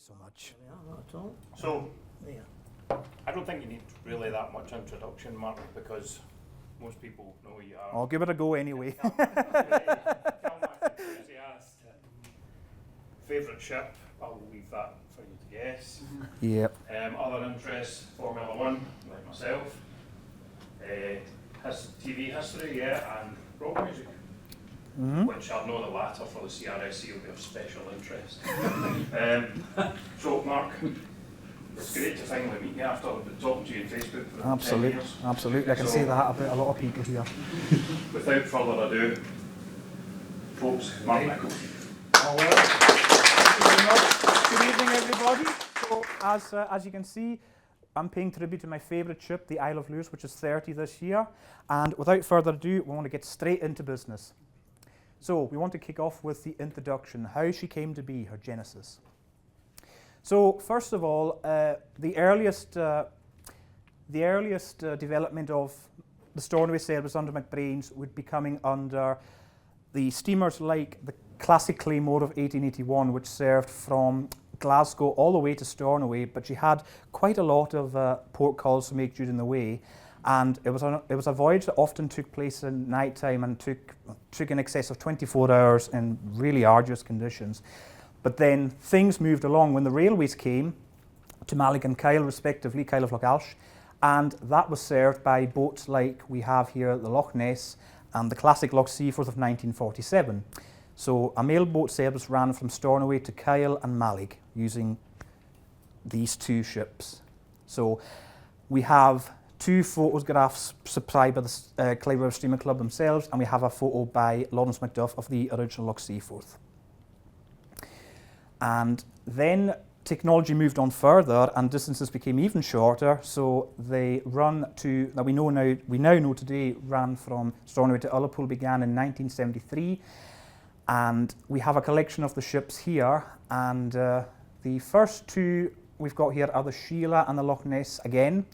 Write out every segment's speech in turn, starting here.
so much. Not at all. So, There. I don't think you need really that much introduction, Mark, because most people know who you are. I'll give it a go anyway. CalMac enthusiast. Favourite ship? I'll leave that for you to guess. Yep. Other interests, Formula One, like myself. TV history, yeah, and rock music. Which I'll know the latter for the CRSC will be of special interest. So, Mark, it's great to finally meet you after I've been talking to you on Facebook for 10 years. Absolutely. I can say that about a lot of people here. Without further ado, folks, Mark Nicolson. Thank you very much. Good evening, everybody. So, as you can see, I'm paying tribute to my favourite ship, the Isle of Lewis, which is 30 this year. And without further ado, we want to get straight into business. So we want to kick off with the introduction, how she came to be, her genesis. So first of all, the earliest development of the Stornoway service under McBrain's would be coming under the steamers like the classic Claymore of 1881, which served from Glasgow all the way to Stornoway, but she had quite a lot of port calls to make during the way. And it was a voyage that often took place in night time and took in excess of 24 hours in really arduous conditions. But then things moved along when the railways came to Mallig and Kyle, respectively, Kyle of Loch, and that was served by boats like we have here, the Loch Ness and the classic Loch Seaforth of 1947. So a mail boat service ran from Stornoway to Kyle and Mallig using these two ships. So we have two photographs supplied by the Clyde River Steamer Club themselves, and we have a photo by Lawrence Macduff of the original Loch Seaforth. And then technology moved on further and distances became even shorter, so they run to, that we now know today, ran from Stornoway to Ullapool, began in 1973. And we have a collection of the ships here, and the first two we've got here are the Sheila and the Loch Ness again.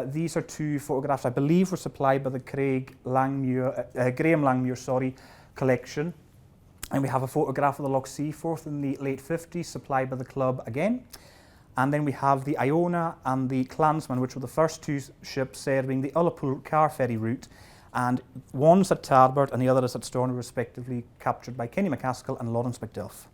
These are two photographs I believe were supplied by the Graham Langmuir collection. And we have a photograph of the Loch Seaforth in the late 50s supplied by the club again. And then we have the Iona and the Clansman, which were the first two ships serving the Ullapool car ferry route. And one's at Tarbert and the other is at Stornoway, respectively, captured by Kenny MacAskill and Lawrence Macduff.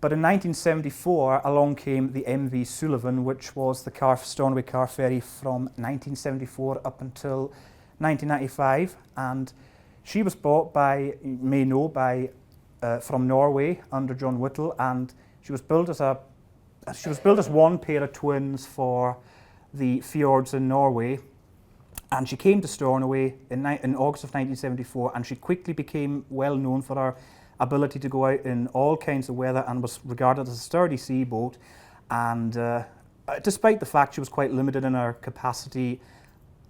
But in 1974, along came the MV Sullivan, which was the Stornoway car ferry from 1974 up until 1995. And she was bought by, you may know, from Norway under John Whittle, and she was built as one pair of twins for the fjords in Norway. And she came to Stornoway in August of 1974, and she quickly became well known for her ability to go out in all kinds of weather and was regarded as a sturdy sea boat. And despite the fact she was quite limited in her capacity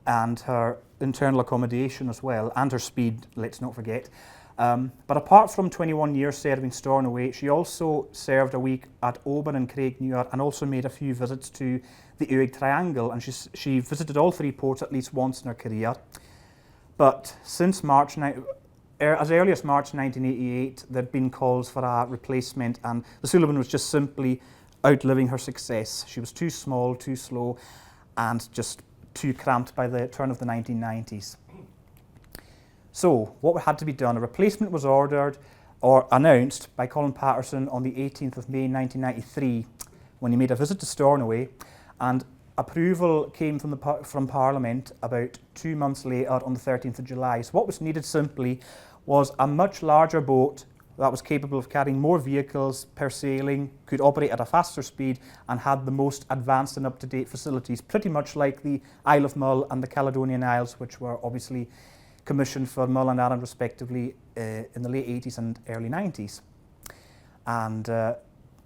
and her internal accommodation as well, and her speed, let's not forget. But apart from 21 years serving Stornoway, she also served a week at Oban and Craignewer and also made a few visits to the Uig Triangle, and she visited all three ports at least once in her career. But since as early as March 1988, there'd been calls for a replacement, and the Sullivan was just simply outliving her success. She was too small, too slow, and just too cramped by the turn of the 1990s. So what had to be done? A replacement was ordered or announced by Colin Patterson on the 18th of May 1993 when he made a visit to Stornoway, and approval came from Parliament about 2 months later on the 13th of July. So what was needed simply was a much larger boat that was capable of carrying more vehicles per sailing, could operate at a faster speed, and had the most advanced and up-to-date facilities, pretty much like the Isle of Mull and the Caledonian Isles, which were obviously commissioned for Mull and Arran respectively in the late 80s and early 90s. And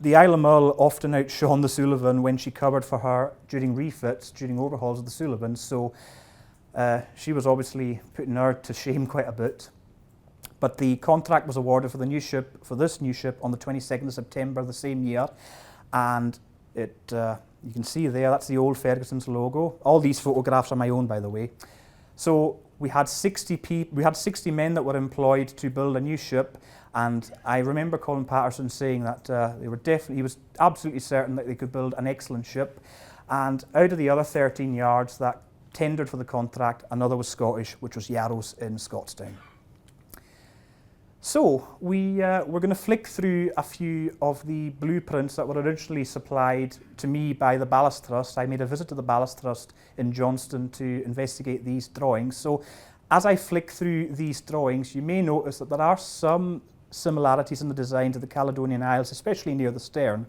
the Isle of Mull often outshone the Sullivan when she covered for her during refits, during overhauls of the Sullivan, so she was obviously putting her to shame quite a bit. But the contract was awarded for this new ship on the 22nd of September the same year, and it you can see there, that's the old Ferguson's logo. All these photographs are my own, by the way. So we had 60 men that were employed to build a new ship, And I remember Colin Patterson saying that he was absolutely certain that they could build an excellent ship. And out of the other 13 yards that tendered for the contract, another was Scottish, which was Yarrows in Scottstown. So we're going to flick through a few of the blueprints that were originally supplied to me by the Ballast Trust. I made a visit to the Ballast Trust in Johnston to investigate these drawings. So as I flick through these drawings, you may notice that there are some similarities in the design to the Caledonian Isles, especially near the stern.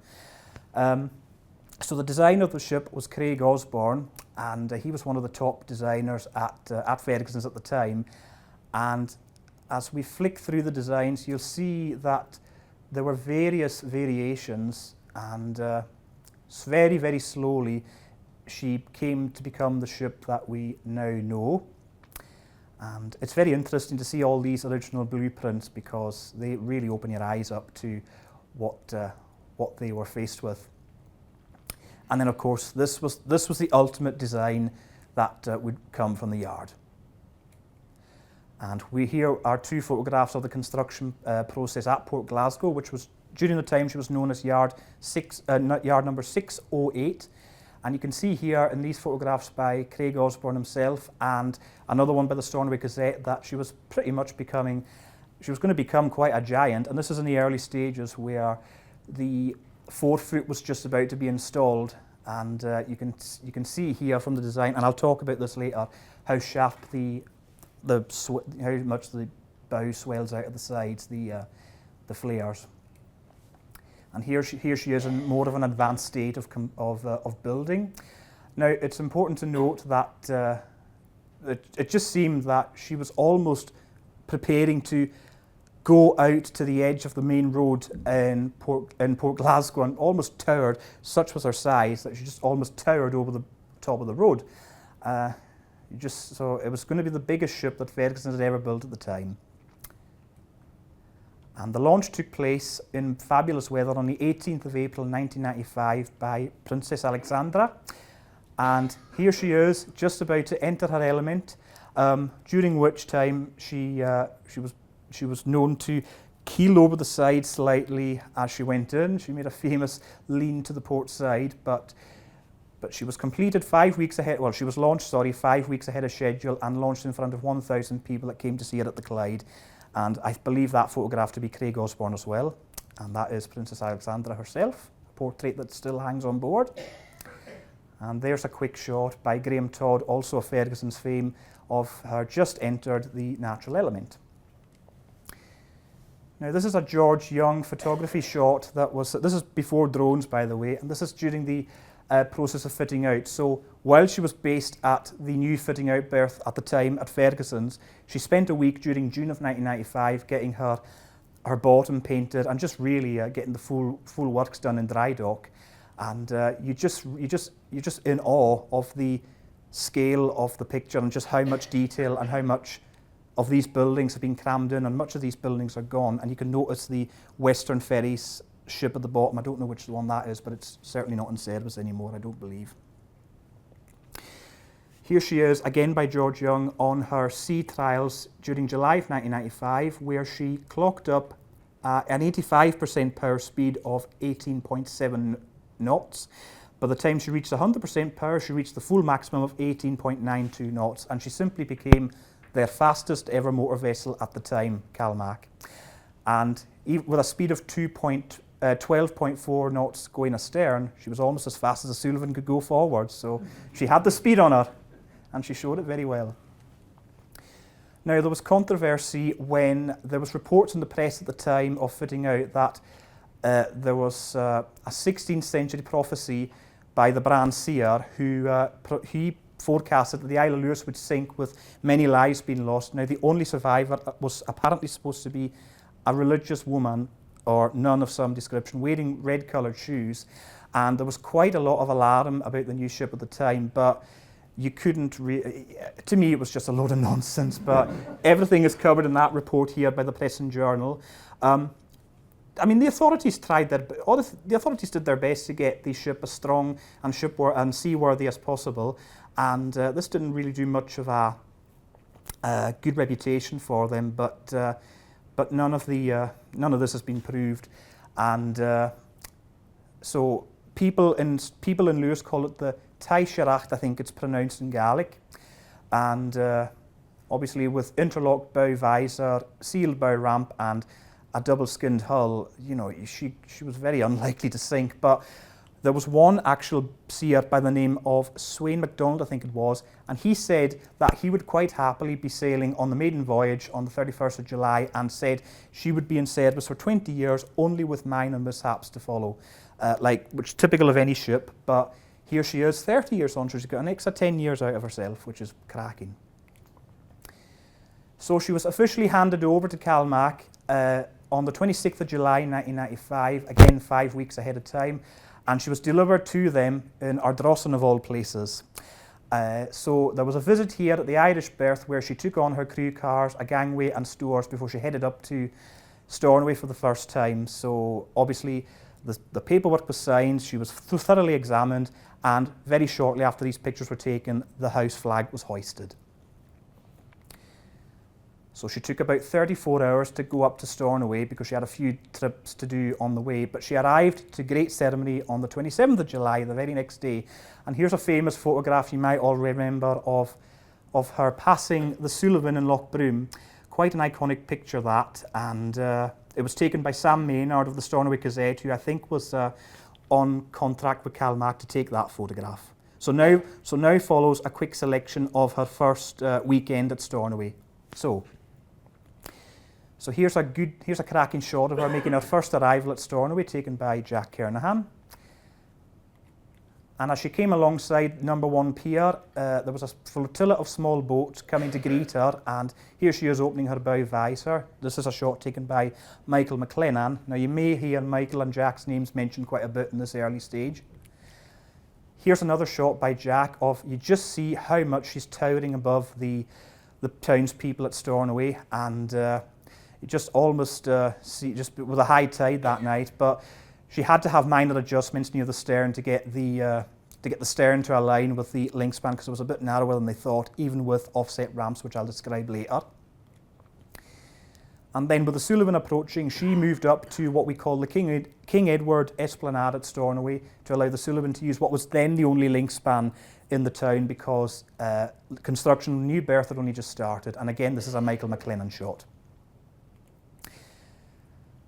So the designer of the ship was Craig Osborne, and he was one of the top designers at Ferguson's at the time. And as we flick through the designs, you'll see that there were various variations, and very, very slowly she came to become the ship that we now know. And it's very interesting to see all these original blueprints because they really open your eyes up to what they were faced with. And then, of course, this was the ultimate design that would come from the yard. And here are two photographs of the construction process at Port Glasgow, which was during the time she was known as yard number 608. And you can see here in these photographs by Craig Osborne himself and another one by the Stornoway Gazette that she was pretty much going to become quite a giant. And this is in the early stages where the forefoot was just about to be installed. And you can see here from the design, and I'll talk about this later, how sharp how much the bow swells out of the sides, the flares. And here she is in more of an advanced state of building. Now, it's important to note that it just seemed that she was almost preparing to go out to the edge of the main road in Port Glasgow and almost towered. Such was her size that she just almost towered over the top of the road. So it was going to be the biggest ship that Ferguson had ever built at the time. And the launch took place in fabulous weather on the 18th of April 1995 by Princess Alexandra. And here she is, just about to enter her element, during which time she was known to keel over the side slightly as she went in. She made a famous lean to the port side, but she was completed 5 weeks ahead. Well, she was launched, 5 weeks ahead of schedule and launched in front of 1,000 people that came to see her at the Clyde. And I believe that photograph to be Craig Osborne as well. And that is Princess Alexandra herself, a portrait that still hangs on board. And there's a quick shot by Graham Todd, also of Ferguson's fame, of her just entered the natural element. Now, this is a George Young photography shot this is before drones, by the way, and this is during the process of fitting out. So while she was based at the new fitting out berth at the time at Ferguson's, she spent a week during June of 1995 getting her bottom painted and just really getting the full works done in dry dock. And you're just in awe of the scale of the picture and just how much detail and how much of these buildings have been crammed in, and much of these buildings are gone. And you can notice the Western Ferries ship at the bottom. I don't know which one that is, but it's certainly not in service anymore, I don't believe. Here she is, again by George Young, on her sea trials during July of 1995, where she clocked up an 85% power speed of 18.7 knots. By the time she reached 100% power, she reached the full maximum of 18.92 knots, and she simply became their fastest ever motor vessel at the time, CalMac. And with a speed of 12.4 knots going astern, she was almost as fast as a Sullivan could go forward. So she had the speed on her, and she showed it very well. Now, there was controversy when there was reports in the press at the time of fitting out that there was a 16th century prophecy by the Brand Seer he forecasted that the Isle of Lewis would sink with many lives being lost. Now, the only survivor was apparently supposed to be a religious woman or nun of some description wearing red-coloured shoes, and there was quite a lot of alarm about the new ship at the time, but you couldn't to me it was just a load of nonsense, but everything is covered in that report here by the Press and Journal. I mean, the authorities the authorities did their best to get the ship as strong and seaworthy as possible, and this didn't really do much of a good reputation for them, but but none of this has been proved, and so people in Lewis call it the Taisharacht, I think it's pronounced in Gaelic, and obviously with interlocked bow visor, sealed bow ramp, and a double-skinned hull, you know, she was very unlikely to sink. But there was one actual seer by the name of Swain MacDonald, I think it was, and he said that he would quite happily be sailing on the maiden voyage on the 31st of July, and said she would be in service for 20 years, only with minor mishaps to follow, which is typical of any ship. But here she is, 30 years on, so she's got an extra 10 years out of herself, which is cracking. So she was officially handed over to CalMac on the 26th of July 1995, again 5 weeks ahead of time, and she was delivered to them in Ardrossan of all places. So there was a visit here at the Irish berth where she took on her crew cars, a gangway and stores before she headed up to Stornoway for the first time. So obviously the paperwork was signed, she was thoroughly examined, and very shortly after these pictures were taken, the house flag was hoisted. So she took about 34 hours to go up to Stornoway because she had a few trips to do on the way, but she arrived to great ceremony on the 27th of July, the very next day. And here's a famous photograph you might all remember of her passing the Sullivan in Loch Broom. Quite an iconic picture, that, and it was taken by Sam Maynard of the Stornoway Gazette, who I think was on contract with CalMac to take that photograph. So now follows a quick selection of her first weekend at Stornoway. So here's a cracking shot of her making her first arrival at Stornoway, taken by Jack Kernahan. And as she came alongside number 1 pier, there was a flotilla of small boats coming to greet her, and here she is opening her bow visor. This is a shot taken by Michael McLennan. Now you may hear Michael and Jack's names mentioned quite a bit in this early stage. Here's another shot by Jack of, you just see how much she's towering above the townspeople at Stornoway, and you just almost see, just with a high tide that night, but she had to have minor adjustments near the stern to get the stern to align with the link span, because it was a bit narrower than they thought, even with offset ramps, which I'll describe later. And then with the Sullivan approaching, she moved up to what we call the King Edward Esplanade at Stornoway to allow the Sullivan to use what was then the only link span in the town, because construction of the new berth had only just started. And again, this is a Michael McLennan shot.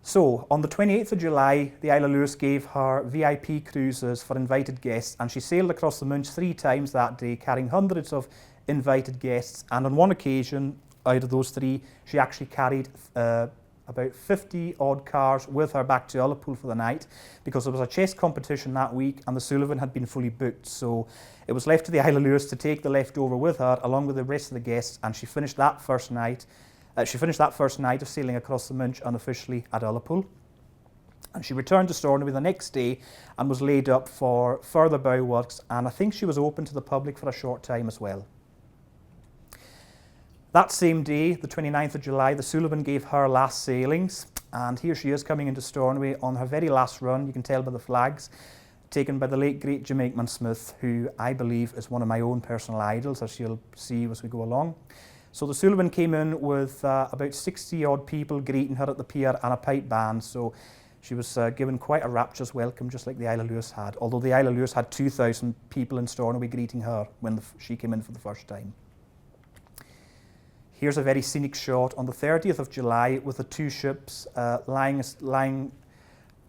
So, on the 28th of July, the Isle of Lewis gave her VIP cruises for invited guests, and she sailed across the Munch 3 times that day, carrying hundreds of invited guests. And on one occasion, out of those 3, she actually carried about 50 odd cars with her back to Ullapool for the night, because there was a chess competition that week and the Sullivan had been fully booked. So it was left to the Isle of Lewis to take the leftover with her, along with the rest of the guests, and she finished that first night. Of sailing across the Munch unofficially at Ullapool. And she returned to Stornoway the next day and was laid up for further bow works, and I think she was open to the public for a short time as well. That same day, the 29th of July, the Sullivan gave her last sailings, and here she is coming into Stornoway on her very last run. You can tell by the flags, taken by the late great Jim Aikman-Smith, who I believe is one of my own personal idols, as you'll see as we go along. So the Sullivan came in with about 60 odd people greeting her at the pier and a pipe band, so she was given quite a rapturous welcome, just like the Isle of Lewis had, although the Isle of Lewis had 2,000 people in Stornoway greeting her when she came in for the first time. Here's a very scenic shot on the 30th of July with the 2 ships lying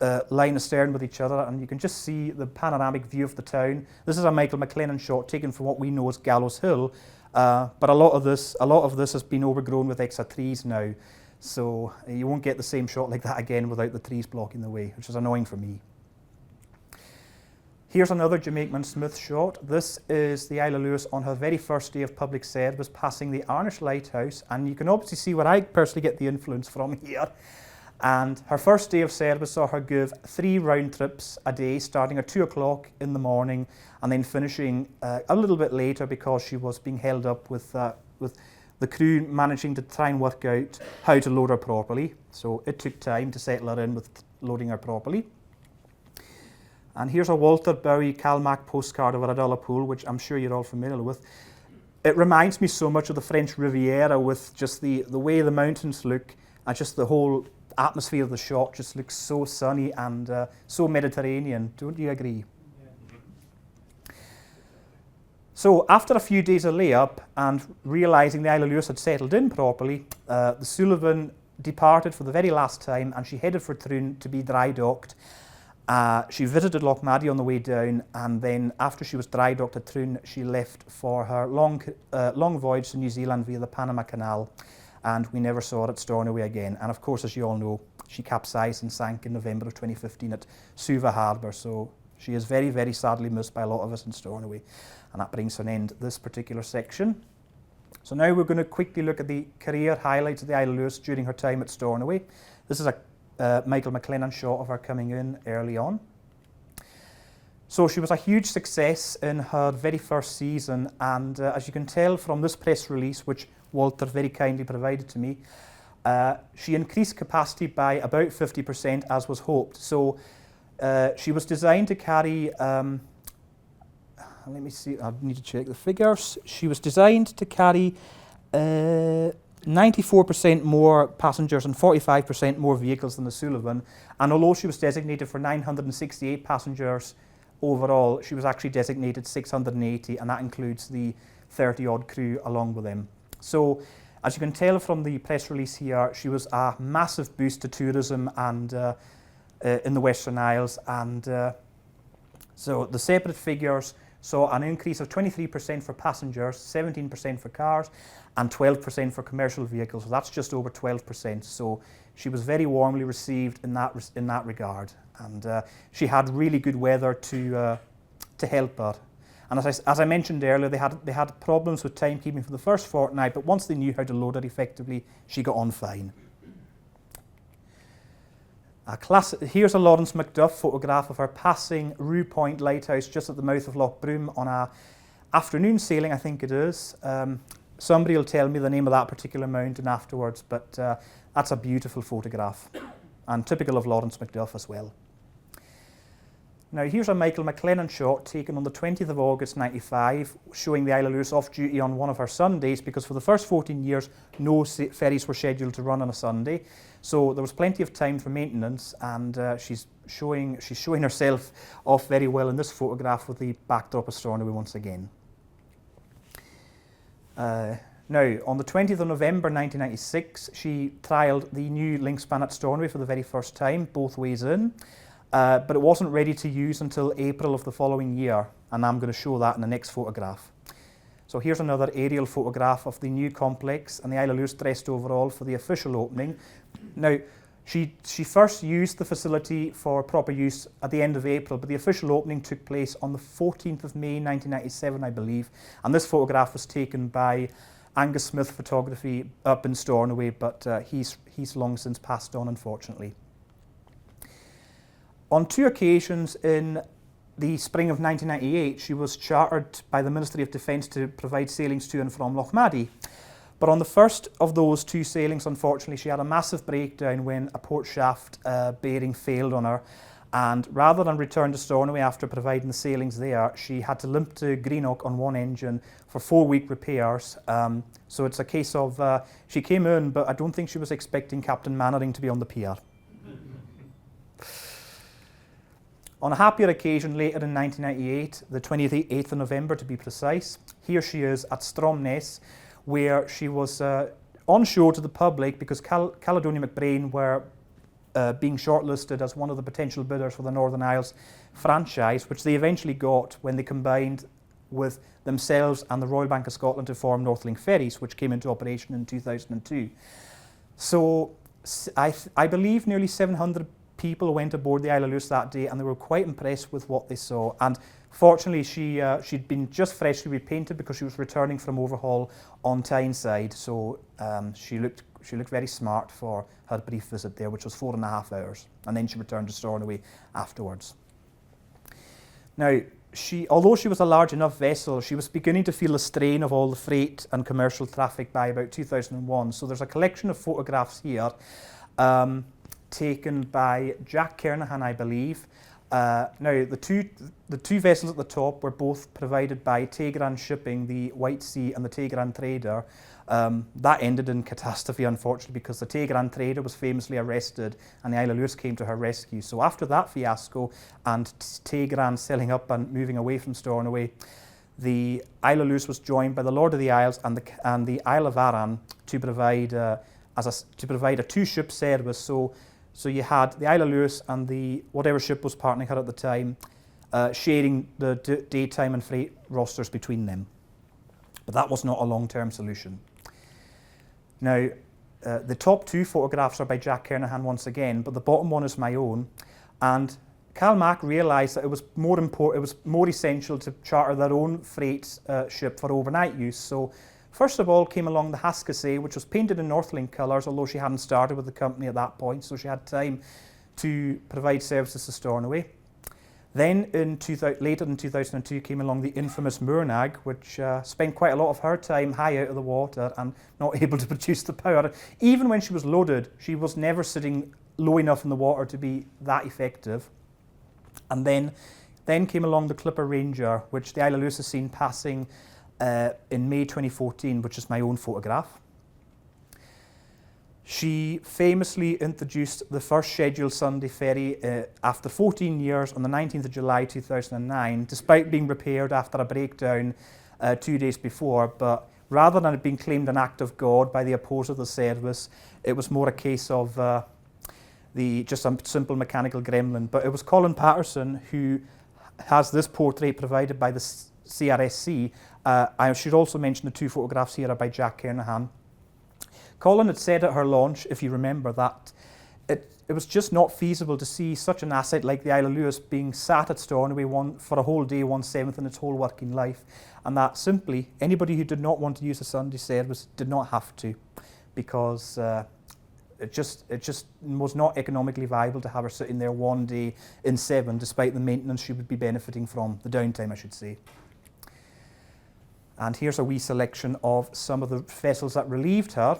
astern with each other, and you can just see the panoramic view of the town. This is a Michael McLennan shot taken from what we know as Gallows Hill, but a lot of this has been overgrown with extra trees now, so you won't get the same shot like that again without the trees blocking the way, which is annoying for me. Here's another Jim Aikman-Smith shot. This is the Isle of Lewis on her very first day of public service, passing the Arnish Lighthouse, and you can obviously see where I personally get the influence from here. And her first day of service saw her give 3 round trips a day, starting at 2 o'clock in the morning and then finishing a little bit later, because she was being held up with the crew managing to try and work out how to load her properly. So it took time to settle her in with loading her properly. And here's a Walter Bowie CalMac postcard of her at Ullapool, which I'm sure you're all familiar with. It reminds me so much of the French Riviera, with just the way the mountains look, and just the whole atmosphere of the shot just looks so sunny and so Mediterranean. Don't you agree? So after a few days of layup and realising the Isle of Lewis had settled in properly, the Sullivan departed for the very last time, and she headed for Troon to be dry docked. She visited Lochmaddy on the way down, and then after she was dry docked at Troon, she left for her long voyage to New Zealand via the Panama Canal, and we never saw her at Stornoway again. And of course, as you all know, she capsized and sank in November of 2015 at Suva Harbour, so she is very, very sadly missed by a lot of us in Stornoway. And that brings to an end this particular section. So now we're going to quickly look at the career highlights of the Isle of Lewis during her time at Stornoway. This is a Michael McLennan shot of her coming in early on. So she was a huge success in her very first season, and as you can tell from this press release, which Walter very kindly provided to me, she increased capacity by about 50% as was hoped. So she was designed to carry, let me see, I need to check the figures. She was designed to carry 94% more passengers and 45% more vehicles than the Sullivan. And although she was designated for 968 passengers overall, she was actually designated 680, and that includes the 30-odd crew along with them. So, as you can tell from the press release here, she was a massive boost to tourism and in the Western Isles. And so the separate figures saw an increase of 23% for passengers, 17% for cars, and 12% for commercial vehicles. So that's just over 12%. So she was very warmly received in that regard, and she had really good weather to help her. And as I mentioned earlier, they had problems with timekeeping for the first fortnight, but once they knew how to load her effectively, she got on fine. Here's a Lawrence Macduff photograph of her passing Rue Point Lighthouse just at the mouth of Loch Broom on a afternoon sailing, I think it is. Somebody will tell me the name of that particular mountain afterwards, but that's a beautiful photograph and typical of Lawrence Macduff as well. Now here's a Michael McLennan shot taken on the 20th of August 95, showing the Isle of Lewis off duty on one of her Sundays, because for the first 14 years no ferries were scheduled to run on a Sunday. So there was plenty of time for maintenance, and she's showing herself off very well in this photograph with the backdrop of Stornoway once again. Now, on the 20th of November 1996, she trialled the new link span at Stornoway for the very first time, both ways in, but it wasn't ready to use until April of the following year, and I'm going to show that in the next photograph. So here's another aerial photograph of the new complex and the Isle of Lewis dressed overall for the official opening. Now, she first used the facility for proper use at the end of April, but the official opening took place on the 14th of May 1997, I believe, and this photograph was taken by Angus Smith Photography up in Stornoway, but he's long since passed on, unfortunately. On two occasions in the spring of 1998, she was chartered by the Ministry of Defence to provide sailings to and from Lochmaddy. But on the first of those two sailings, unfortunately, she had a massive breakdown when a port shaft bearing failed on her. And rather than return to Stornoway after providing the sailings there, she had to limp to Greenock on one engine for 4-week repairs. So it's a case of she came in, but I don't think she was expecting Captain Mannering to be on the pier. On a happier occasion later in 1998, the 28th of November to be precise, here she is at Stromness, where she was on show to the public because Caledonia McBrain were being shortlisted as one of the potential bidders for the Northern Isles franchise, which they eventually got when they combined with themselves and the Royal Bank of Scotland to form Northlink Ferries, which came into operation in 2002. So I believe nearly 700 people went aboard the Isle of Lewis that day, and they were quite impressed with what they saw. And fortunately, she'd been just freshly repainted because she was returning from overhaul on Tyneside, so she looked very smart for her brief visit there, which was 4.5 hours, and then she returned to Stornoway afterwards. Now, although she was a large enough vessel, she was beginning to feel the strain of all the freight and commercial traffic by about 2001. So there's a collection of photographs here taken by Jack Kernahan, I believe, Now, the two vessels at the top were both provided by Tegran Shipping, the White Sea, and the Tegran Trader. That ended in catastrophe, unfortunately, because the Tegran Trader was famously arrested and the Isle of Lewis came to her rescue. So after that fiasco and Tegran selling up and moving away from Stornoway, the Isle of Lewis was joined by the Lord of the Isles and the Isle of Arran to provide a two-ship service. So you had the Isle of Lewis and the whatever ship was partnering her at the time, sharing the daytime and freight rosters between them. But that was not a long-term solution. Now, the top two photographs are by Jack Kernahan once again, but the bottom one is my own. And CalMac realised that it was more essential to charter their own freight ship for overnight use. So first of all came along the Haskasay, which was painted in Northlink colours, although she hadn't started with the company at that point, so she had time to provide services to Stornoway. Then later in 2002 came along the infamous Murnag, which spent quite a lot of her time high out of the water and not able to produce the power. Even when she was loaded, she was never sitting low enough in the water to be that effective. And then came along the Clipper Ranger, which the Isle of Lewis has seen passing in May 2014, which is my own photograph. She famously introduced the first scheduled Sunday ferry after 14 years on the 19th of July 2009, despite being repaired after a breakdown 2 days before. But rather than it being claimed an act of God by the opposer of the service, it was more a case of just a simple mechanical gremlin. But it was Colin Patterson who has this portrait provided by the CRSC. I should also mention the two photographs here are by Jack Kernahan. Colin had said at her launch, if you remember, that it was just not feasible to see such an asset like the Isle of Lewis being sat at Stornoway for a whole day, 1/7 in its whole working life, and that simply anybody who did not want to use the Sunday service did not have to, because it just was not economically viable to have her sitting there 1 day in 7, despite the maintenance she would be benefiting from, the downtime I should say. And here's a wee selection of some of the vessels that relieved her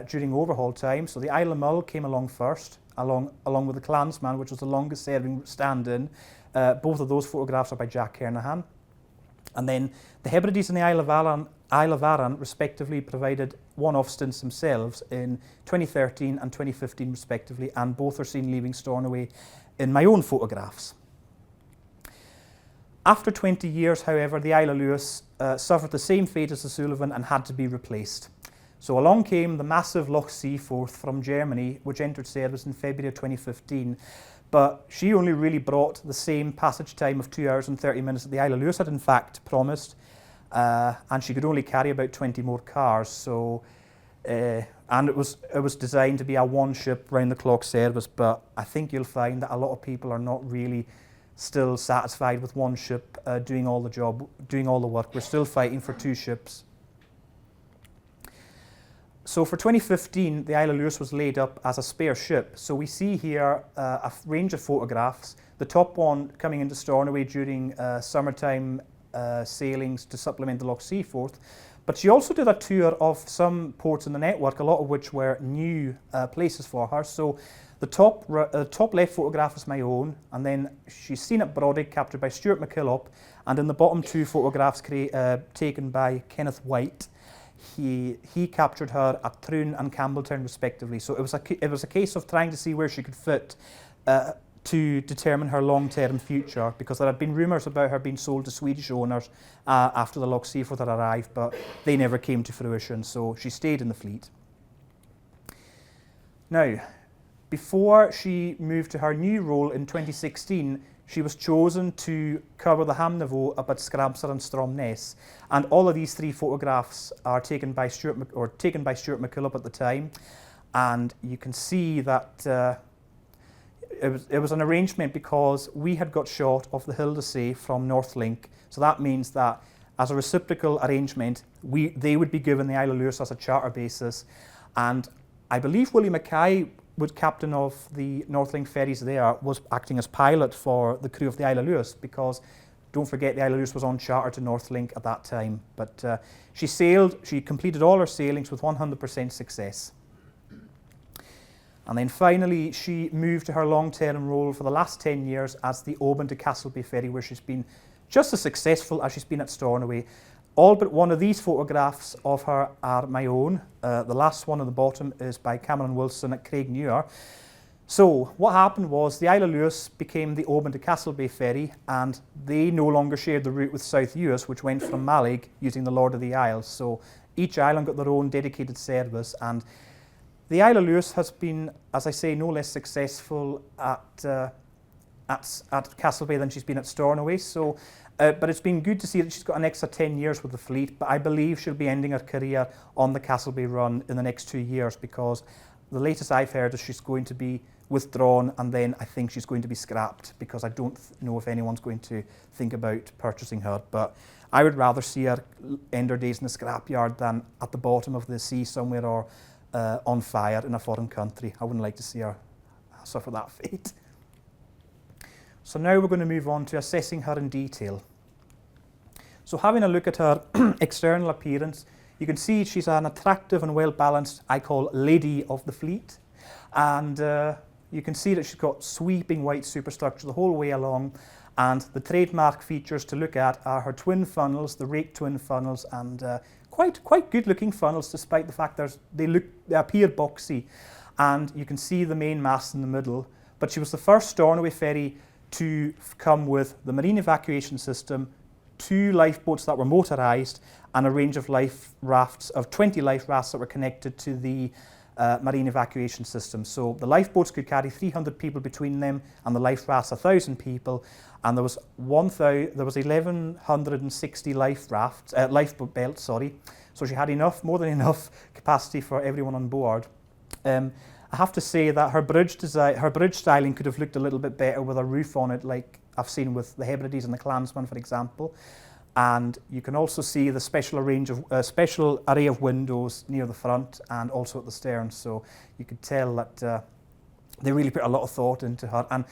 during overhaul time. So the Isle of Mull came along first, along with the Clansman, which was the longest serving stand-in. Both of those photographs are by Jack Kernahan. And then the Hebrides and the Isle of Arran respectively provided one-off stints themselves in 2013 and 2015 respectively, and both are seen leaving Stornoway in my own photographs. After 20 years, however, the Isle of Lewis suffered the same fate as the Sullivan and had to be replaced. So along came the massive Loch Seaforth from Germany, which entered service in February of 2015. But she only really brought the same passage time of 2 hours and 30 minutes that the Isle of Lewis had in fact promised. And she could only carry about 20 more cars. So, and it was designed to be a one-ship round-the-clock service. But I think you'll find that a lot of people are not really still satisfied with one ship doing all the work. We're still fighting for two ships. So for 2015, the Isle of Lewis was laid up as a spare ship. So we see here a range of photographs. The top one coming into Stornoway during summertime sailings to supplement the Loch Seaforth. But she also did a tour of some ports in the network, a lot of which were new places for her. So the top left photograph is my own, and then she's seen at Brodick, captured by Stuart McKillop, and in the bottom two photographs taken by Kenneth White, he captured her at Troon and Campbelltown respectively. So it was a case of trying to see where she could fit to determine her long-term future, because there had been rumours about her being sold to Swedish owners after the Loch Seaforth had arrived, but they never came to fruition, so she stayed in the fleet. Now, before she moved to her new role in 2016, she was chosen to cover the Hamnavo up at Scramser and Stromness, and all of these three photographs are taken by Stuart McKillop at the time, and you can see that it was an arrangement because we had got shot of the Hilda Say from Northlink, so that means that as a reciprocal arrangement, they would be given the Isle of Lewis as a charter basis, and I believe Willie Mackay, captain of the Northlink ferries there, was acting as pilot for the crew of the Isle of Lewis, because don't forget the Isle of Lewis was on charter to Northlink at that time. But she completed all her sailings with 100% success. And then finally, she moved to her long-term role for the last 10 years as the Oban to Castleby ferry, where she's been just as successful as she's been at Stornoway. All but one of these photographs of her are my own. The last one on the bottom is by Cameron Wilson at Craignewer. So what happened was the Isle of Lewis became the Oban to Castleby ferry, and they no longer shared the route with South Uist, which went from Mallaig using the Lord of the Isles. So each island got their own dedicated service, and the Isle of Lewis has been, as I say, no less successful at Castleby than she's been at Stornoway. So, but it's been good to see that she's got an extra 10 years with the fleet, but I believe she'll be ending her career on the Castleby run in the next 2 years, because the latest I've heard is she's going to be withdrawn, and then I think she's going to be scrapped, because I don't know if anyone's going to think about purchasing her. But I would rather see her end her days in the scrapyard than at the bottom of the sea somewhere, or on fire in a foreign country. I wouldn't like to see her suffer that fate. So now we're going to move on to assessing her in detail. So having a look at her external appearance, you can see she's an attractive and well-balanced, I call, lady of the fleet. And you can see that she's got sweeping white superstructure the whole way along. And the trademark features to look at are her twin funnels, the rake twin funnels, and quite good-looking funnels, despite the fact they appear boxy. And you can see the main mast in the middle. But she was the first Stornoway ferry to come with the marine evacuation system, 2 lifeboats that were motorised, and a range of life rafts, of 20 life rafts that were connected to the marine evacuation system. So the lifeboats could carry 300 people between them, and the life rafts 1,000 people. And there was 1,160 lifeboat belts. Sorry. So she had more than enough capacity for everyone on board. I have to say that her bridge styling could have looked a little bit better with a roof on it, like I've seen with the Hebrides and the Clansman, for example. And you can also see the special array of windows near the front and also at the stern. So you could tell that they really put a lot of thought into her. And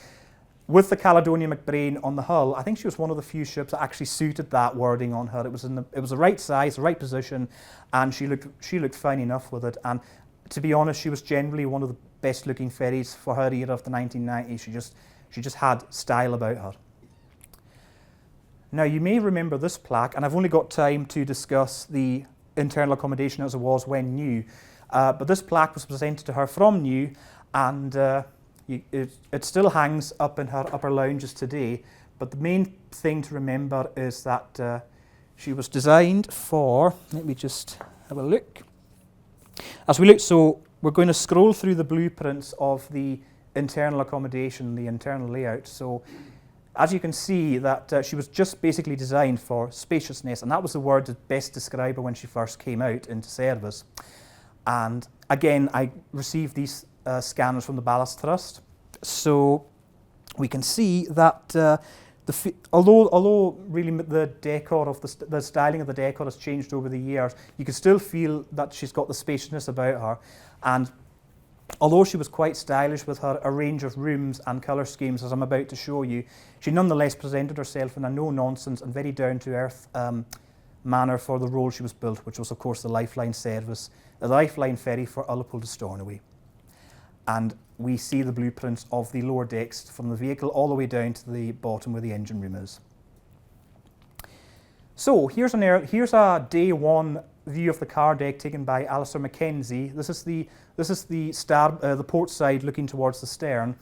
with the Caledonia McBrain on the hull, I think she was one of the few ships that actually suited that wording on her. It was the right size, the right position, and she looked fine enough with it. And to be honest, she was generally one of the best looking ferries for her era of the 1990s. She just had style about her. Now, you may remember this plaque, and I've only got time to discuss the internal accommodation as it was when new, but this plaque was presented to her from new, and it still hangs up in her upper lounges today. But the main thing to remember is that she was designed for, let me just have a look. As we look, so we're going to scroll through the blueprints of the internal accommodation, the internal layout. So as you can see, that she was just basically designed for spaciousness, and that was the word that best described her when she first came out into service. And again, I received these scanners from the Ballast Trust. So we can see that although really the decor of the styling of the decor has changed over the years, you can still feel that she's got the spaciousness about her. And although she was quite stylish with her a range of rooms and colour schemes, as I'm about to show you, she nonetheless presented herself in a no-nonsense and very down-to-earth manner for the role she was built, which was, of course, the Lifeline service, the Lifeline ferry for Ullapool to Stornoway. And we see the blueprints of the lower decks from the vehicle all the way down to the bottom where the engine room is. So here's a day one view of the car deck taken by Alistair Mackenzie. This is the port side looking towards the stern,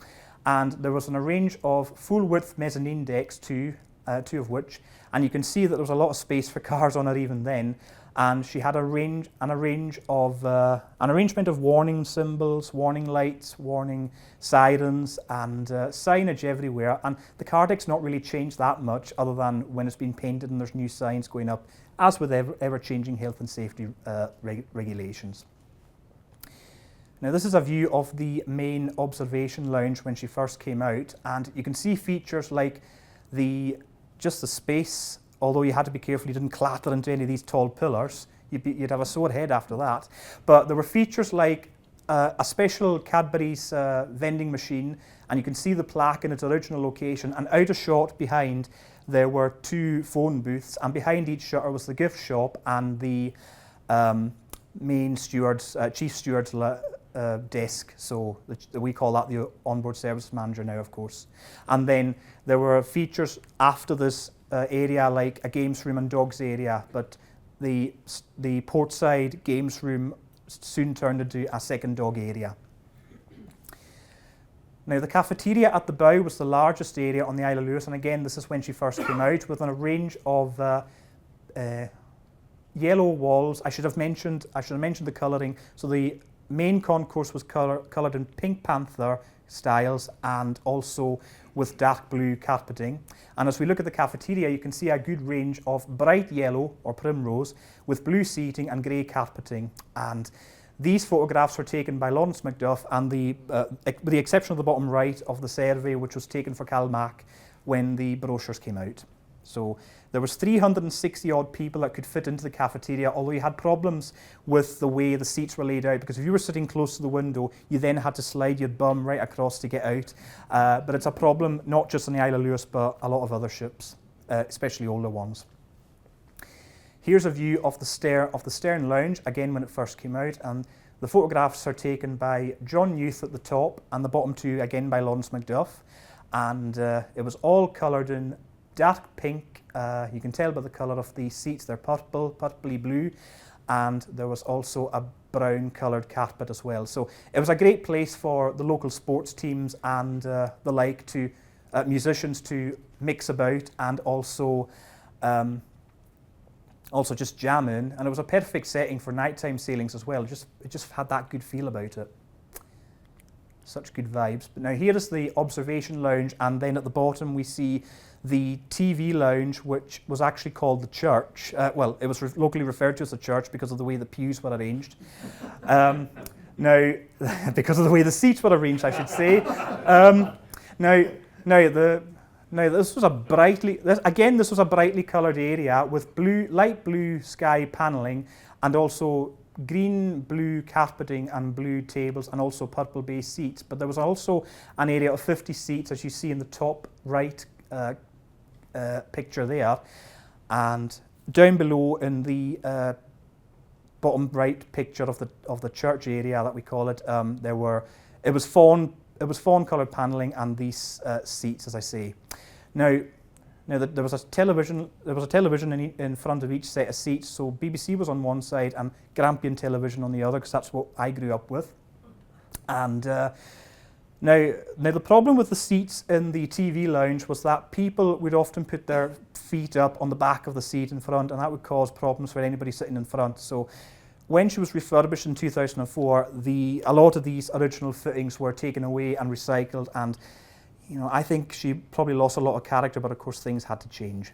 and there was an arrange of full width mezzanine decks, two of which, and you can see that there was a lot of space for cars on her even then. And she had an arrangement of warning symbols, warning lights, warning sirens, and signage everywhere. And the car deck's not really changed that much, other than when it's been painted and there's new signs going up, as with ever-changing health and safety regulations. Now, this is a view of the main observation lounge when she first came out, and you can see features like just the space. Although you had to be careful you didn't clatter into any of these tall pillars. You'd have a sore head after that. But there were features like a special Cadbury's vending machine, and you can see the plaque in its original location. And out of shot behind, there were 2 phone booths, and behind each shutter was the gift shop and the main steward's, chief steward's desk, so we call that the onboard service manager now, of course. And then there were features after this area, like a games room and dogs area, but the portside games room soon turned into a second dog area. Now, the cafeteria at the bow was the largest area on the Isle of Lewis, and again, this is when she first came out, with a range of yellow walls. I should have mentioned the colouring. So the main concourse was coloured in Pink Panther styles and also with dark blue carpeting. And as we look at the cafeteria, you can see a good range of bright yellow or primrose with blue seating and grey carpeting. And these photographs were taken by Lawrence Macduff, and with the exception of the bottom right of the survey, which was taken for CalMac when the brochures came out. So there was 360 odd people that could fit into the cafeteria, although you had problems with the way the seats were laid out, because if you were sitting close to the window, you then had to slide your bum right across to get out. But it's a problem not just on the Isle of Lewis, but a lot of other ships, especially older ones. Here's a view of the stern lounge, again when it first came out, and the photographs are taken by John Youth at the top, and the bottom two again by Lawrence Macduff. And it was all coloured in dark pink. You can tell by the colour of the seats, they're purpley blue, and there was also a brown coloured carpet as well. So it was a great place for the local sports teams and the like to musicians to mix about, and also just jam in, and it was a perfect setting for nighttime sailings as well. It just had that good feel about it. Such good vibes. But now here is the observation lounge, and then at the bottom we see the TV lounge, which was actually called the church. Well, it was locally referred to as the church because of the way the pews were arranged. Now, because of the way the seats were arranged, I should say. Now, this was a brightly coloured area with light blue sky panelling, and also green blue carpeting and blue tables, and also purple base seats. But there was also an area of 50 seats, as you see in the top right picture there, and down below in the bottom right picture of the church area that we call it, it was fawn coloured panelling and these seats, as I say. Now there was a television in front of each set of seats, so BBC was on one side and Grampian Television on the other, because that's what I grew up with. And now the problem with the seats in the TV lounge was that people would often put their feet up on the back of the seat in front, and that would cause problems for anybody sitting in front. So when she was refurbished in 2004, a lot of these original fittings were taken away and recycled, and I think she probably lost a lot of character, but of course things had to change.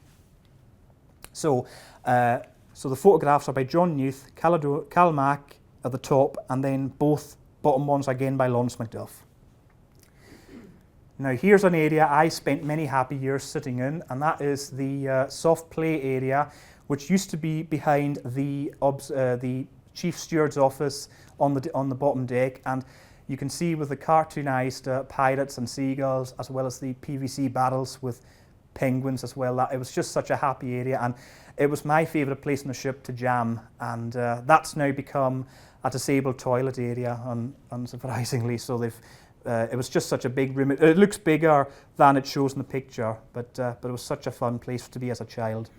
So the photographs are by John Youth, CalMac at the top, and then both bottom ones again by Lawrence Macduff. Now here's an area I spent many happy years sitting in, and that is the soft play area, which used to be behind the chief steward's office on the bottom deck, and you can see with the cartoonized pirates and seagulls, as well as the PVC barrels with penguins as well, that it was just such a happy area, and it was my favourite place on the ship to jam, and that's now become a disabled toilet area, unsurprisingly. So it was just such a big room. It looks bigger than it shows in the picture, but it was such a fun place to be as a child.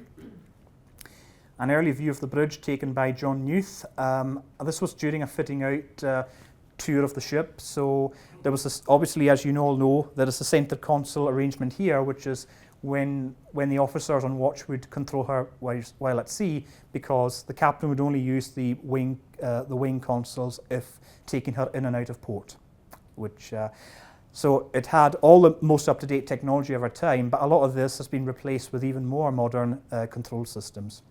An early view of the bridge taken by John Youth. This was during a fitting out tour of the ship. So there was this, obviously, as you all know, there is a centre console arrangement here, which is when the officers on watch would control her while at sea, because the captain would only use the wing consoles if taking her in and out of port. So it had all the most up-to-date technology of our time, but a lot of this has been replaced with even more modern control systems.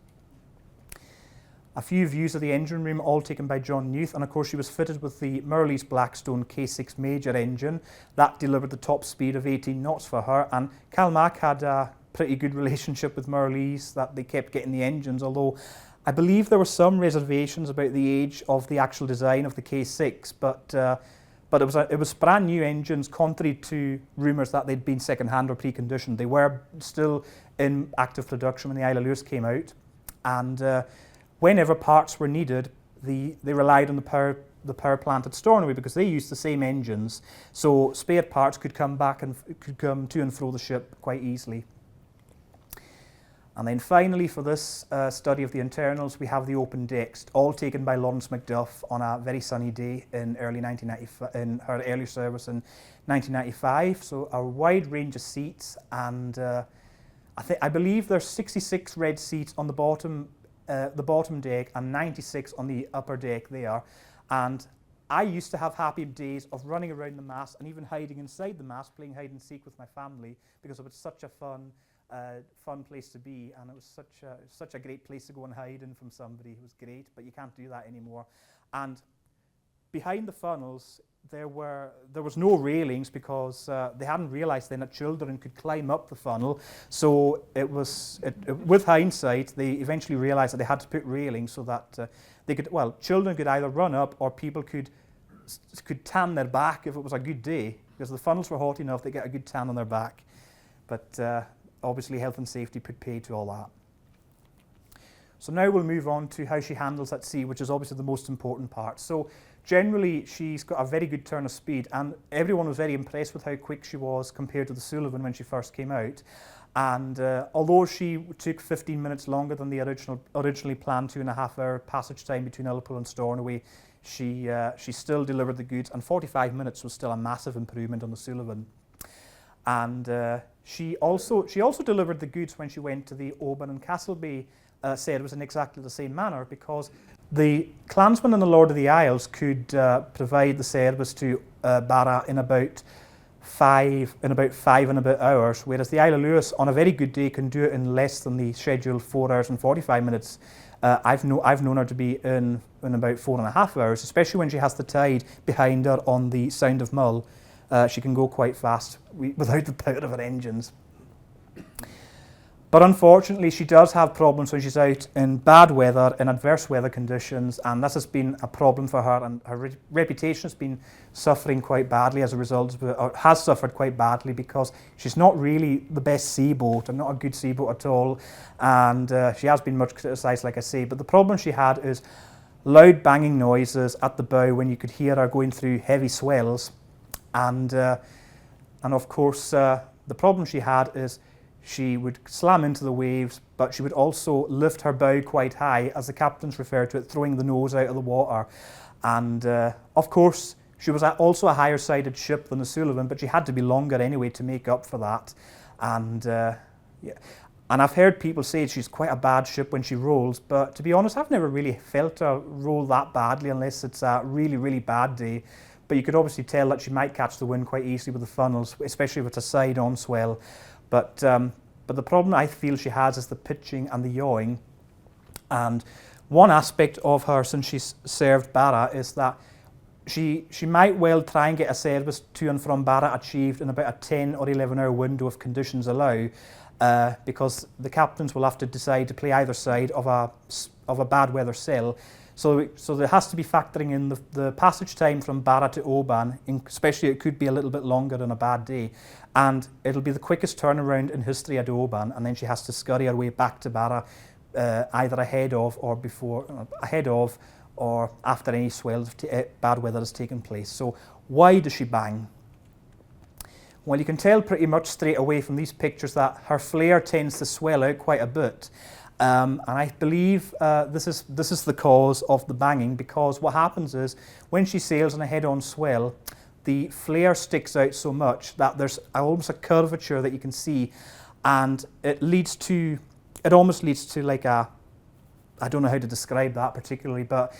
A few views of the engine room, all taken by John Youth, and of course she was fitted with the Murley's Blackstone K6 Major engine. That delivered the top speed of 18 knots for her, and CalMac had a pretty good relationship with Murley's, that they kept getting the engines, although I believe there were some reservations about the age of the actual design of the K6, but it was brand new engines, contrary to rumours that they'd been second-hand or preconditioned. They were still in active production when the Isle of Lewis came out, and whenever parts were needed, they relied on the the power plant at Stornoway because they used the same engines, so spare parts could come back and could come to and fro the ship quite easily. And then finally, for this study of the internals, we have the open decks, all taken by Lawrence Macduff on a very sunny day in early 1995, in her early service in 1995. So a wide range of seats, and I believe there's 66 red seats on the bottom deck and 96 on the upper deck there. And I used to have happy days of running around the mast and even hiding inside the mast, playing hide and seek with my family because it was such a fun place to be, and it was such a great place to go and hide in from somebody. It was great, but you can't do that anymore. And behind the funnels, there was no railings because they hadn't realised then that children could climb up the funnel. So with hindsight, they eventually realised that they had to put railings so that children could either run up or people could tan their back if it was a good day, because the funnels were hot enough they get a good tan on their back. But obviously health and safety put paid to all that. So now we'll move on to how she handles at sea, which is obviously the most important part. So generally she's got a very good turn of speed, and everyone was very impressed with how quick she was compared to the Sullivan when she first came out. And although she took 15 minutes longer than the originally planned 2.5-hour passage time between Liverpool and Stornoway, she still delivered the goods, and 45 minutes was still a massive improvement on the Sullivan. And she also delivered the goods when she went to the Oban and Castlebay service in exactly the same manner, because the clansmen and the Lord of the Isles could provide the service to Barra in about five and a bit hours, whereas the Isle of Lewis on a very good day can do it in less than the scheduled 4 hours and 45 minutes. I've known her to be in about 4.5 hours, especially when she has the tide behind her on the Sound of Mull. She can go quite fast without the power of her engines. But unfortunately, she does have problems when she's out in bad weather, in adverse weather conditions, and this has been a problem for her, and her reputation has been suffering quite badly as a result of it, or has suffered quite badly, because she's not really the best seaboat, and not a good seaboat at all, and she has been much criticised, like I say. But the problem she had is loud banging noises at the bow when you could hear her going through heavy swells, and of course the problem she had is she would slam into the waves, but she would also lift her bow quite high, as the captains refer to it, throwing the nose out of the water. And of course, she was also a higher-sided ship than the Sullivan, but she had to be longer anyway to make up for that. And yeah. And I've heard people say she's quite a bad ship when she rolls, but to be honest, I've never really felt her roll that badly unless it's a really, really bad day. But you could obviously tell that she might catch the wind quite easily with the funnels, especially with a side-on swell. But the problem I feel she has is the pitching and the yawing. And one aspect of her since she's served Barra is that she might well try and get a service to and from Barra achieved in about a 10 or 11 hour window if conditions allow, because the captains will have to decide to play either side of a bad weather sail. So there has to be factoring in the passage time from Barra to Oban, especially it could be a little bit longer on a bad day. And it'll be the quickest turnaround in history at Oban, and then she has to scurry her way back to Barra, either ahead of or after any swells, bad weather has taken place. So why does she bang? Well, you can tell pretty much straight away from these pictures that her flare tends to swell out quite a bit. And I believe this is the cause of the banging, because what happens is when she sails on a head-on swell, the flare sticks out so much that there's almost a curvature that you can see, and it almost leads to like I don't know how to describe that particularly, but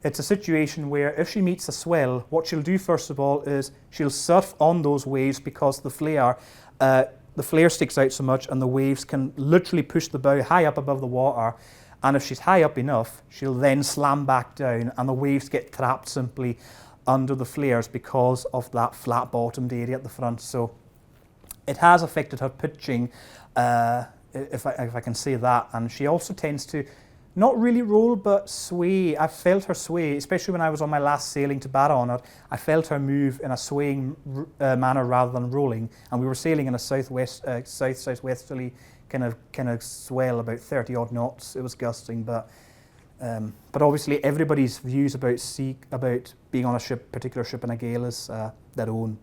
it's a situation where if she meets a swell, what she'll do first of all is she'll surf on those waves, because the flare sticks out so much and the waves can literally push the bow high up above the water, and if she's high up enough, she'll then slam back down and the waves get trapped simply under the flares because of that flat-bottomed area at the front. So it has affected her pitching, if I can say that, and she also tends to not really roll but sway. I've felt her sway, especially when I was on my last sailing to Barra on her. I felt her move in a swaying manner rather than rolling, and we were sailing in a south-southwesterly kind of swell, about 30 odd knots. It was gusting, but But obviously everybody's views about being on a ship, particular ship in a gale is their own.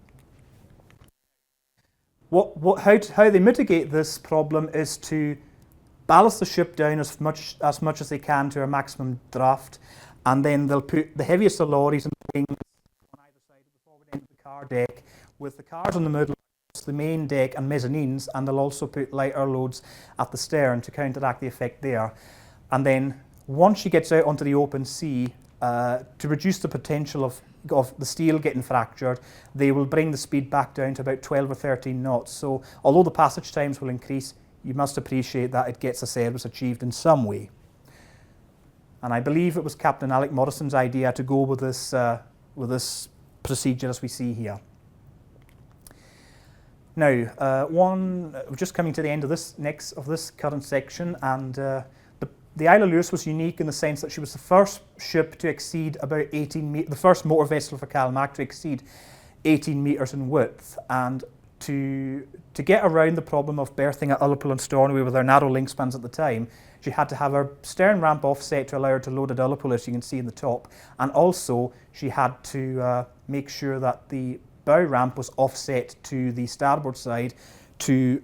How they mitigate this problem is to ballast the ship down as much as they can to a maximum draft, and then they'll put the heaviest of lorries and wings on either side of the forward end of the car deck, with the cars on the middle, the main deck and mezzanines, and they'll also put lighter loads at the stern to counteract the effect there. And then once she gets out onto the open sea, to reduce the potential of the steel getting fractured, they will bring the speed back down to about 12 or 13 knots. So although the passage times will increase, you must appreciate that it gets a service achieved in some way. And I believe it was Captain Alec Morrison's idea to go with this procedure as we see here. Now, we're just coming to the end of this current section, and the Isle of Lewis was unique in the sense that she was the first ship to exceed about 18 meters, the first motor vessel for CalMac to exceed 18 meters in width, and to get around the problem of berthing at Ullapool and Stornoway with our narrow link spans at the time, she had to have her stern ramp offset to allow her to load at Ullapool, as you can see in the top, and also she had to make sure that the bow ramp was offset to the starboard side to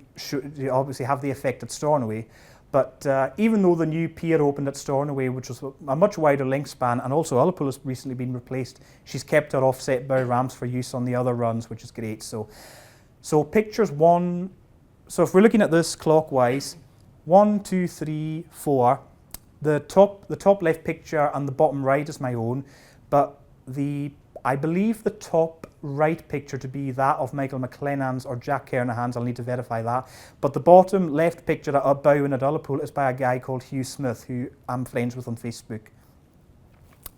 obviously have the effect at Stornoway. But even though the new pier opened at Stornoway, which was a much wider link span, and also Ullapool has recently been replaced, she's kept her offset bow ramps for use on the other runs, which is great. So pictures one, so if we're looking at this clockwise, 1, 2, 3, 4, the top left picture and the bottom right is my own, but I believe the top right picture to be that of Michael McLennan's or Jack Kernahan's, I'll need to verify that, but the bottom left picture at Bowen at Ullapool is by a guy called Hugh Smith, who I'm friends with on Facebook.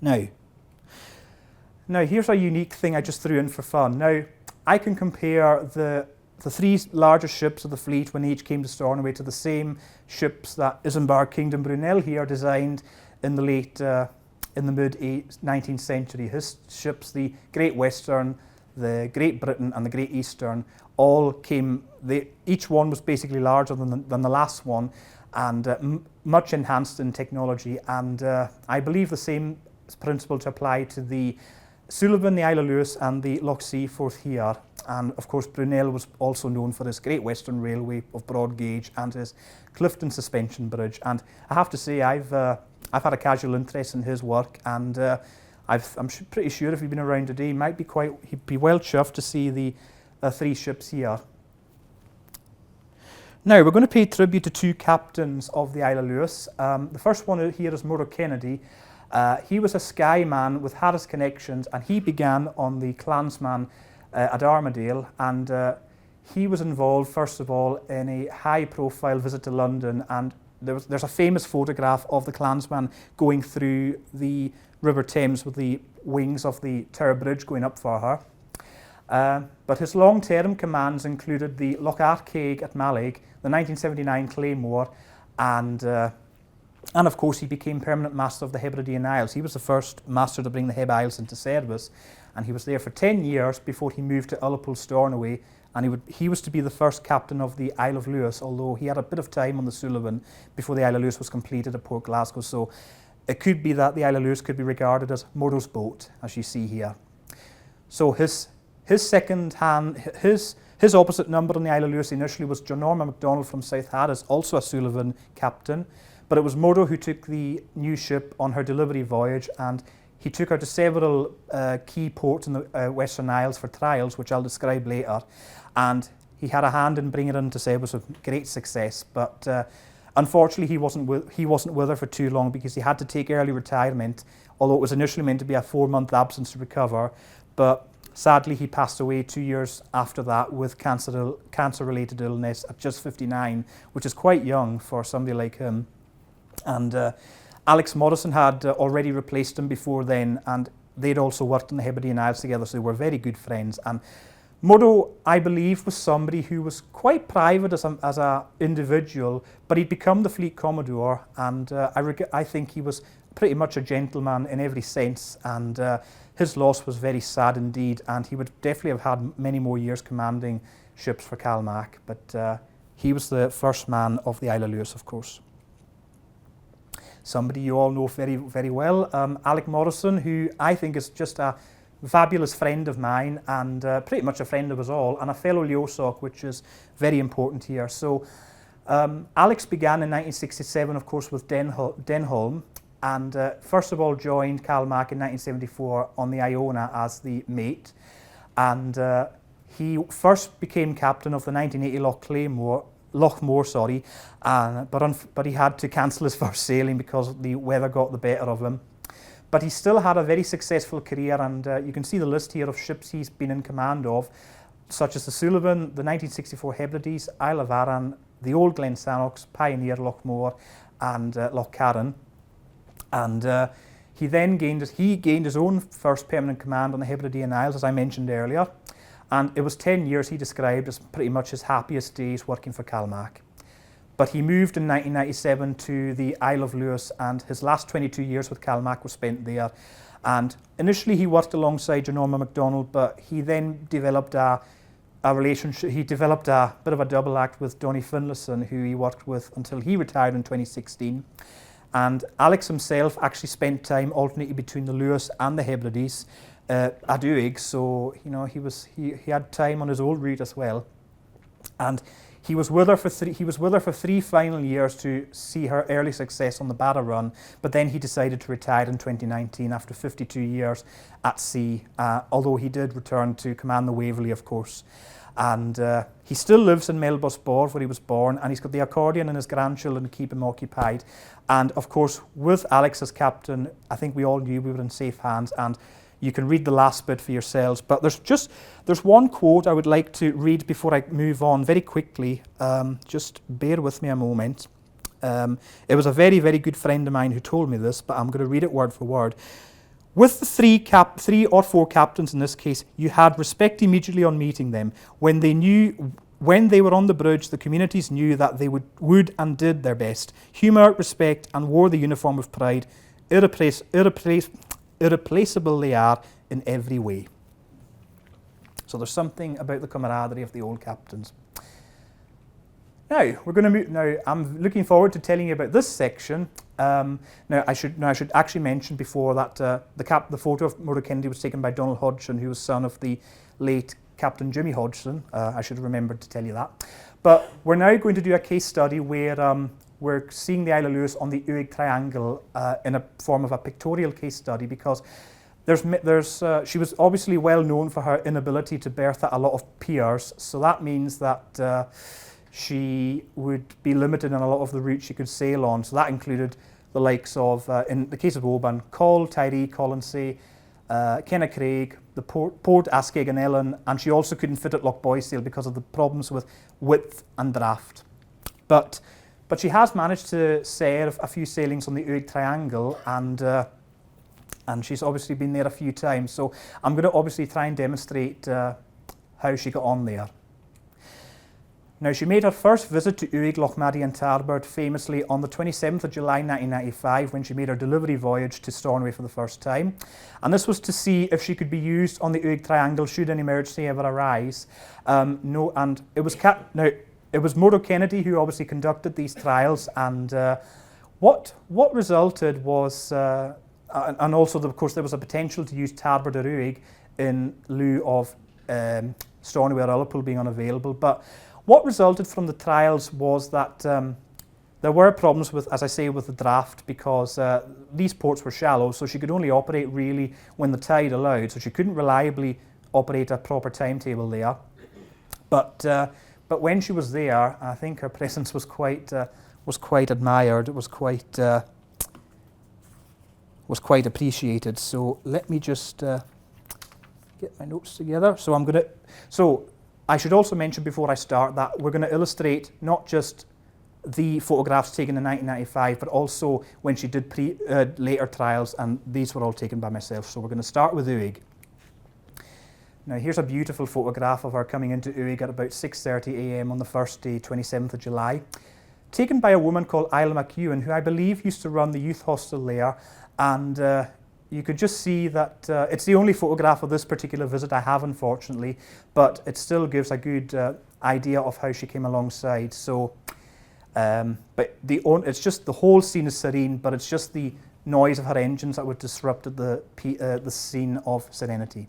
Now here's a unique thing I just threw in for fun. Now, I can compare the three largest ships of the fleet when they each came to Stornoway to the same ships that Isambard Kingdom Brunel here designed in the mid-19th century. His ships, the Great Western, the Great Britain and the Great Eastern, all came, each one was basically larger than the last one, and much enhanced in technology, and I believe the same principle to apply to the Sullivan, the Isle of Lewis and the Loch Seaforth here. And of course Brunel was also known for his Great Western Railway of broad gauge and his Clifton suspension bridge, and I have to say I've had a casual interest in his work, and I'm pretty sure if he'd been around today, he'd be well chuffed to see the three ships here. Now we're going to pay tribute to two captains of the Isle of Lewis. The first one here is Murdo Kennedy. He was a Skye man with Harris connections, and he began on the Clansman at Armadale, and he was involved first of all in a high-profile visit to London, and there's a famous photograph of the Clansman going through the River Thames with the wings of the Tower Bridge going up for her. But his long-term commands included the Loch Arkaig at Mallaig, the 1979 Claymore, and of course he became permanent master of the Hebridean Isles. He was the first master to bring the Heb Isles into service, and he was there for 10 years before he moved to Ullapool Stornoway, and he was to be the first captain of the Isle of Lewis, although he had a bit of time on the Sullivan before the Isle of Lewis was completed at Port Glasgow. So it could be that the Isle of Lewis could be regarded as Murdo's boat, as you see here. So his opposite number on the Isle of Lewis initially was John Norman MacDonald from South Harris, also a Sullivan captain, but it was Murdo who took the new ship on her delivery voyage, and he took her to several key ports in the Western Isles for trials, which I'll describe later, and he had a hand in bringing her into service with great success, but unfortunately he wasn't with her for too long because he had to take early retirement, although it was initially meant to be a 4-month absence to recover, but sadly he passed away 2 years after that with cancer-related illness at just 59, which is quite young for somebody like him. And Alex Morrison had already replaced him before then, and they'd also worked in the Hebridean Isles together, so they were very good friends. And Murdo, I believe, was somebody who was quite private as an individual, but he'd become the fleet commodore, and I think he was pretty much a gentleman in every sense, and his loss was very sad indeed, and he would definitely have had many more years commanding ships for CalMac, but he was the first man of the Isle of Lewis, of course. somebody you all know very, very well, Alec Morrison, who I think is just a fabulous friend of mine and pretty much a friend of us all, and a fellow Leosoc, which is very important here. So Alex began in 1967, of course, with Denholm, and first of all joined CalMac in 1974 on the Iona as the mate, and he first became captain of the 1980 Lochmore, but he had to cancel his first sailing because the weather got the better of him. But he still had a very successful career, and you can see the list here of ships he's been in command of, such as the Sullivan, the 1964 Hebrides, Isle of Arran, the Old Glensannox, Pioneer, Lochmore, and Loch Carron. And he then gained his own first permanent command on the Hebridean Isles, as I mentioned earlier. And it was 10 years he described as pretty much his happiest days working for CalMac. But he moved in 1997 to the Isle of Lewis, and his last 22 years with CalMac were spent there. And initially he worked alongside Norma MacDonald, but he then developed a relationship. He developed a bit of a double act with Donnie Finlayson, who he worked with until he retired in 2016. And Alex himself actually spent time alternating between the Lewis and the Hebrides at Uig, so you know he had time on his old route as well. And he was with her for three final years to see her early success on the Barra run, but then he decided to retire in 2019 after 52 years at sea, although he did return to command the Waverley, of course. And he still lives in Melbus Bord, where he was born, and he's got the accordion and his grandchildren to keep him occupied. And of course, with Alex as captain, I think we all knew we were in safe hands, and you can read the last bit for yourselves, but there's one quote I would like to read before I move on very quickly. Just bear with me a moment. It was a very, very good friend of mine who told me this, but I'm going to read it word for word. With the three or four captains in this case, you had respect immediately on meeting them. When they were on the bridge, the communities knew that they would and did their best. Humour, respect, and wore the uniform with pride. Irreplaceable they are in every way. So there's something about the camaraderie of the old captains. Now we're going to move. Now I'm looking forward to telling you about this section. Now I should actually mention before that the photo of Murdo Kennedy was taken by Donald Hodgson, who was son of the late Captain Jimmy Hodgson. I should have remembered to tell you that. But we're now going to do a case study where we're seeing the Isle of Lewis on the Uig Triangle in a form of a pictorial case study, because she was obviously well known for her inability to berth at a lot of piers, so that means that she would be limited in a lot of the routes she could sail on. So that included the likes of, in the case of Oban, Coll, Tiree, Colonsay, Kennacraig, the Port Askaig and Ellen, and she also couldn't fit at Loch Boysail because of the problems with width and draft. But she has managed to serve a few sailings on the Uig Triangle, and she's obviously been there a few times. So I'm going to obviously try and demonstrate how she got on there. Now, she made her first visit to Uig, Lochmaddy and Tarbert famously on the 27th of July 1995, when she made her delivery voyage to Stornoway for the first time. And this was to see if she could be used on the Uig Triangle should an emergency ever arise. It was Murdo Kennedy who obviously conducted these trials, and what resulted was, and also of course there was a potential to use Tarbert or Uig in lieu of Stornoway or Ullapool being unavailable. But what resulted from the trials was that there were problems with, as I say, with the draft, because these ports were shallow, so she could only operate really when the tide allowed, so she couldn't reliably operate a proper timetable there. But when she was there, I think her presence was quite admired. It was quite appreciated. So let me just get my notes together. So I should also mention before I start that we're going to illustrate not just the photographs taken in 1995, but also when she did later trials, and these were all taken by myself. So we're going to start with Uig. Now here's a beautiful photograph of her coming into Uig at about 6:30 a.m. on the first day, 27th of July, taken by a woman called Isla McEwen, who I believe used to run the youth hostel there, and you could just see that it's the only photograph of this particular visit I have, unfortunately, but it still gives a good idea of how she came alongside. So But it's just the whole scene is serene, but it's just the noise of her engines that would disrupt the scene of serenity.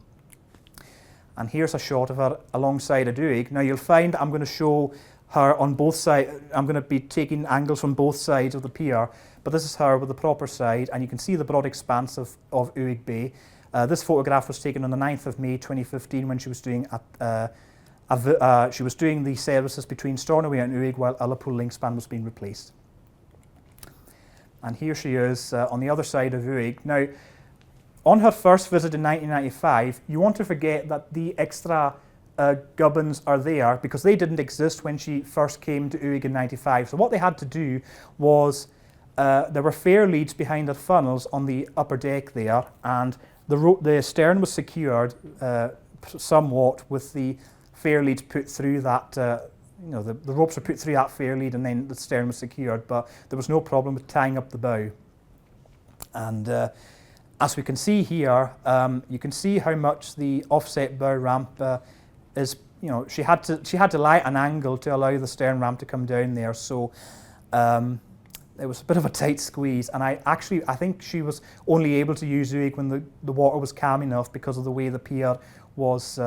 And here's a shot of her alongside a Duig. Now you'll find I'm going to show her on both sides. I'm going to be taking angles from both sides of the pier, but this is her with the proper side, and you can see the broad expanse of Uig Bay. This photograph was taken on the 9th of May 2015 when she was doing the services between Stornoway and Uig while Ullapool link span was being replaced. And here she is on the other side of Uig. Now, on her first visit in 1995, you want to forget that the extra gubbins are there because they didn't exist when she first came to Uig in 95. So what they had to do was, there were fair leads behind the funnels on the upper deck there, and the stern was secured somewhat with the fair leads put through that, the ropes were put through that fair lead and then the stern was secured, but there was no problem with tying up the bow. And as we can see here, you can see how much the offset bow ramp is, she had to lie at an angle to allow the stern ramp to come down there, so it was a bit of a tight squeeze, and I think she was only able to use Uig when the water was calm enough because of the way the pier was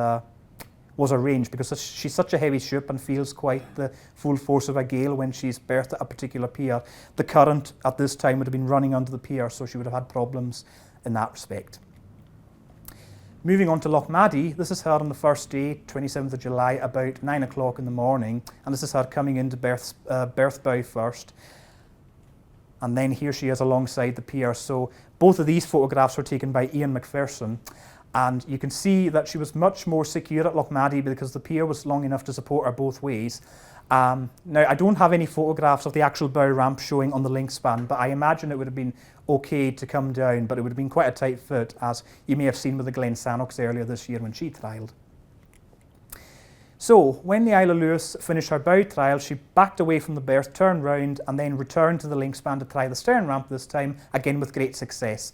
arranged, because she's such a heavy ship and feels quite the full force of a gale when she's berthed at a particular pier. The current at this time would have been running under the pier, so she would have had problems in that respect. Moving on to Lochmaddy, this is her on the first day, 27th of July, about 9 o'clock in the morning, and this is her coming into berth bow first. And then here she is alongside the pier. So both of these photographs were taken by Ian McPherson. And you can see that she was much more secure at Lochmaddy because the pier was long enough to support her both ways. Now, I don't have any photographs of the actual bow ramp showing on the link span, but I imagine it would have been okay to come down, but it would have been quite a tight fit, as you may have seen with the Glen Sannox earlier this year when she trialled. So, when the Isle of Lewis finished her bow trial, she backed away from the berth, turned round, and then returned to the link span to try the stern ramp this time, again with great success.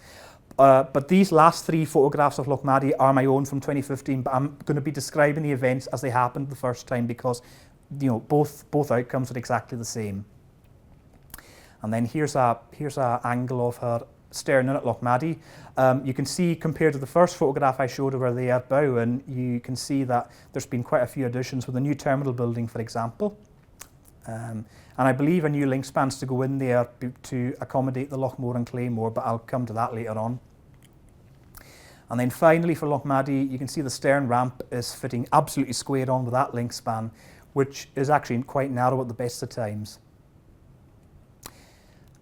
But these last three photographs of Lochmaddy are my own from 2015, but I'm going to be describing the events as they happened the first time because both outcomes are exactly the same. And then here's a angle of her stern in at Lochmaddy. You can see, compared to the first photograph I showed of her there, Bowen, you can see that there's been quite a few additions with the new terminal building, for example. And I believe a new link spans to go in there to accommodate the Lochmore and Claymore, but I'll come to that later on. And then finally for Lochmaddy, you can see the stern ramp is fitting absolutely square on with that link span, which is actually quite narrow at the best of times.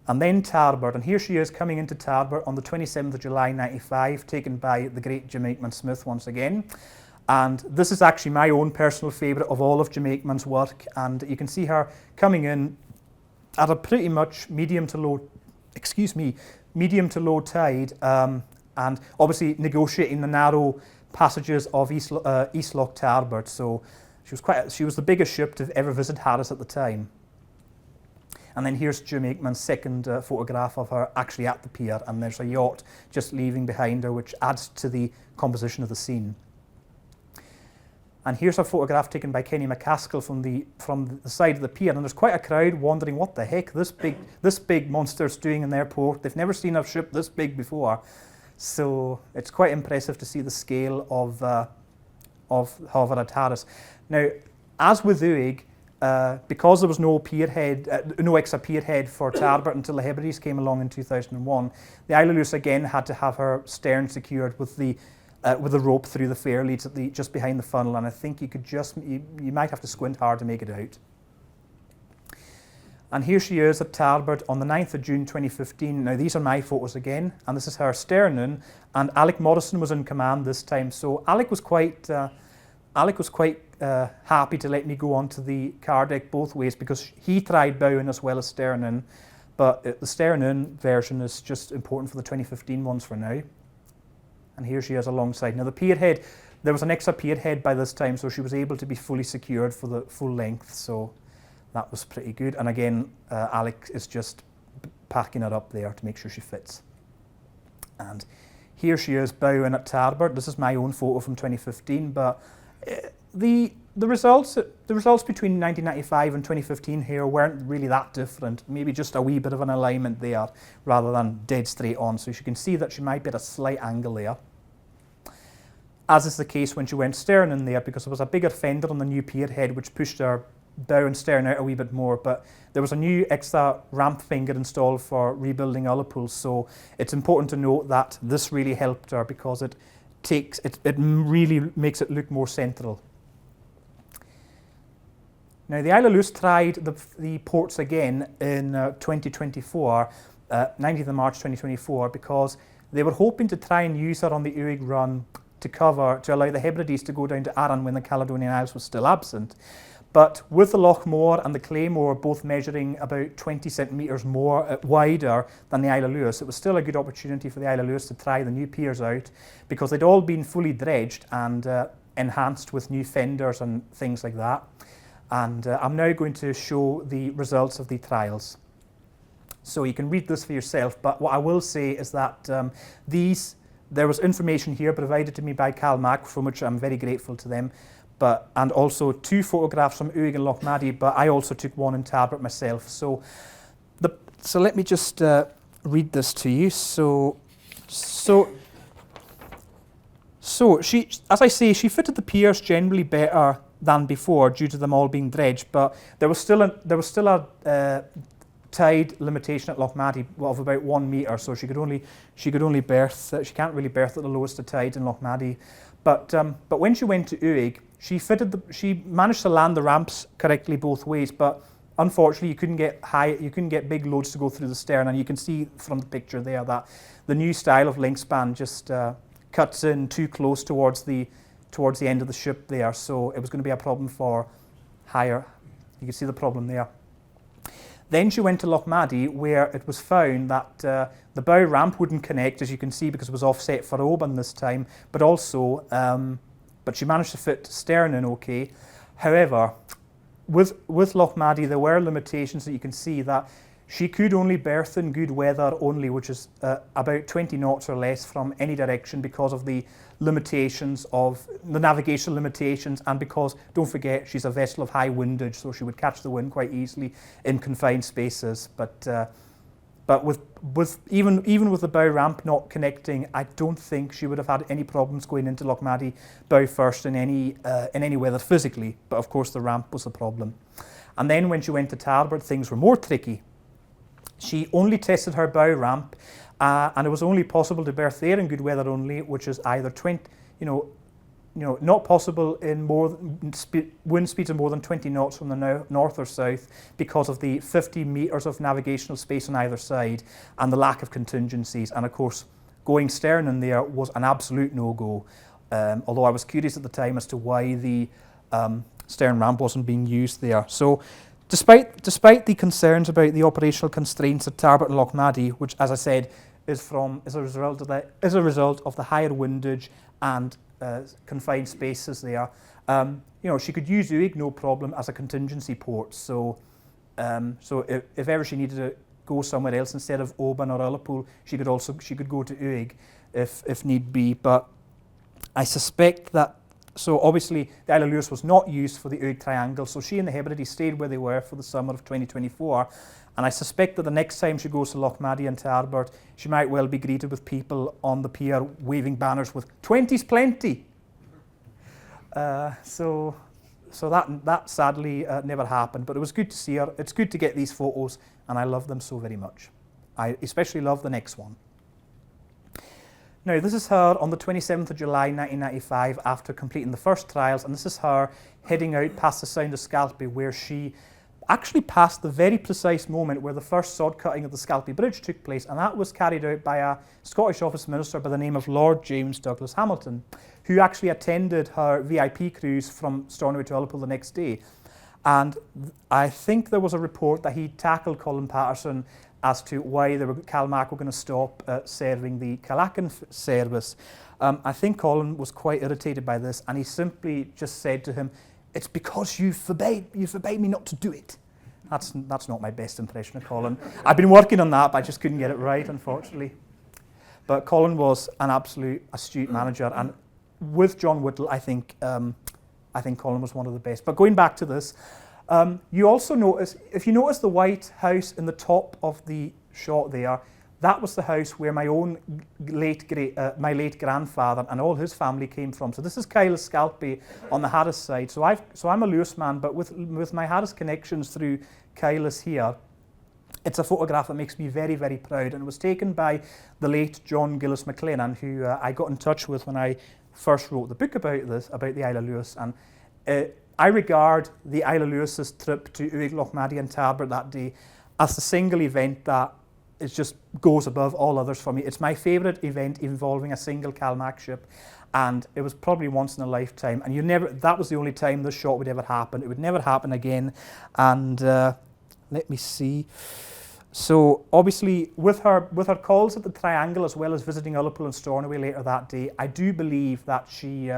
And then Tarbert, and here she is coming into Tarbert on the 27th of July 95, taken by the great Jim Aikman-Smith once again. And this is actually my own personal favourite of all of Jim Aikman's work, and you can see her coming in at a pretty much medium to low tide, and obviously negotiating the narrow passages of East Loch Tarbert. So she was the biggest ship to ever visit Harris at the time. And then here's Jim Aikman's second photograph of her actually at the pier, and there's a yacht just leaving behind her, which adds to the composition of the scene. And here's a photograph taken by Kenny McCaskill from the side of the pier, and there's quite a crowd wondering what the heck this big monster's doing in their port. They've never seen a ship this big before, so it's quite impressive to see the scale of Harvard at Harris. Now, as with Uig, because there was no extra pierhead for Tarbert until the Hebrides came along in 2001, the Isle of Lewis again had to have her stern secured with the rope through the fair leads just behind the funnel, and I think you might have to squint hard to make it out. And here she is at Tarbert on the 9th of June 2015. Now these are my photos again, and this is her stern in, and Alec Morrison was in command this time, so Alec was quite happy to let me go onto the car deck both ways because he tried bow in as well as stern in, but the stern in version is just important for the 2015 ones for now. And here she is alongside. Now the pierhead, there was an extra pierhead by this time, so she was able to be fully secured for the full length, so that was pretty good. And again, Alec is just packing it up there to make sure she fits. And here she is bowing at Tarbert. This is my own photo from 2015, but the the results between 1995 and 2015 here weren't really that different. Maybe just a wee bit of an alignment there rather than dead straight on. So you can see that she might be at a slight angle there. As is the case when she went stern in there, because there was a bigger fender on the new pier head which pushed her bow and stern out a wee bit more, but there was a new extra ramp finger installed for rebuilding Ullapool, so it's important to note that this really helped her because it really makes it look more central. Now the Isle of Lewis tried the ports again in 2024, 19th of March 2024, because they were hoping to try and use her on the Uig run to allow the Hebrides to go down to Arran when the Caledonian Isles was still absent. But with the Lochmore and the Claymore both measuring about 20 centimetres more wider than the Isle of Lewis, it was still a good opportunity for the Isle of Lewis to try the new piers out, because they'd all been fully dredged and enhanced with new fenders and things like that. And I'm now going to show the results of the trials. So you can read this for yourself, but what I will say is that there was information here provided to me by CalMac, from which I'm very grateful to them, and also 2 photographs from Uig and Lochmaddy, but I also took one in Tarbert myself. So let me just read this to you. So she, as I say, she fitted the piers generally better than before due to them all being dredged, but there was still a tide limitation at Lochmaddy of about 1 metre, so she could only berth. She can't really berth at the lowest of tide in Lochmaddy. But when she went to Uig, she managed to land the ramps correctly both ways, but unfortunately you couldn't get big loads to go through the stern, and you can see from the picture there that the new style of link span just cuts in too close towards the end of the ship there, so it was going to be a problem for higher. You can see the problem there. Then she went to Lochmaddy, where it was found that the bow ramp wouldn't connect, as you can see, because it was offset for Oban this time, but also, but she managed to fit stern in okay. However, with Lochmaddy, there were limitations that you can see, that she could only berth in good weather only, which is about 20 knots or less from any direction, because of the limitations of the navigational limitations, and because, don't forget, she's a vessel of high windage, so she would catch the wind quite easily in confined spaces. But even with the bow ramp not connecting, I don't think she would have had any problems going into Lochmaddy bow first in any weather physically. But of course, the ramp was the problem. And then when she went to Tarbert, things were more tricky. She only tested her bow ramp, and it was only possible to berth there in good weather only, which is either not possible in wind speeds of more than 20 knots from the north or south, because of the 50 metres of navigational space on either side and the lack of contingencies. And of course, going stern in there was an absolute no-go, although I was curious at the time as to why the stern ramp wasn't being used there. So despite the concerns about the operational constraints at Tarbert and Lochmaddy, which, as I said, is a result of the higher windage and confined spaces there, she could use Uig no problem as a contingency port. So if ever she needed to go somewhere else instead of Oban or Ullapool, she could go to Uig if need be. But I suspect that. So obviously the Isle of Lewis was not used for the Uig triangle, so she and the Hebrides stayed where they were for the summer of 2024. And I suspect that the next time she goes to Lochmaddy and Tarbert, she might well be greeted with people on the pier waving banners with 20's plenty. So that sadly never happened, but it was good to see her. It's good to get these photos, and I love them so very much. I especially love the next one. Now, this is her on the 27th of July 1995 after completing the first trials, and this is her heading out past the Sound of Scalpy, where she actually passed the very precise moment where the first sod cutting of the Scalpy Bridge took place, and that was carried out by a Scottish Office Minister by the name of Lord James Douglas Hamilton, who actually attended her VIP cruise from Stornoway to Ullapool the next day. And I think there was a report that he tackled Colin Patterson as to why CalMac were going to stop serving the Calacan service. I think Colin was quite irritated by this, and he simply just said to him, "It's because you forbade me not to do it." That's not my best impression of Colin. I've been working on that, but I just couldn't get it right, unfortunately. But Colin was an absolute astute manager, and with John Whittle, I think I think Colin was one of the best. But going back to this, you also notice, if you notice the white house in the top of the shot there, that was the house where my own late grandfather and all his family came from. So this is Kyla's Scalpy on the Harris side. So I'm a Lewis man, but with my Harris connections through Kyla's here, it's a photograph that makes me very, very proud. And it was taken by the late John Gillis McLennan, who I got in touch with when I first wrote the book about the Isle of Lewis. And I regard the Isle of Lewis's trip to Uig, Lochmaddy and Tarbert that day as the single event that it just goes above all others for me. It's my favourite event involving a single CalMac ship, and it was probably once in a lifetime. And that was the only time this shot would ever happen. It would never happen again. And let me see. So obviously, with her calls at the Triangle, as well as visiting Ullapool and Stornoway later that day, I do believe she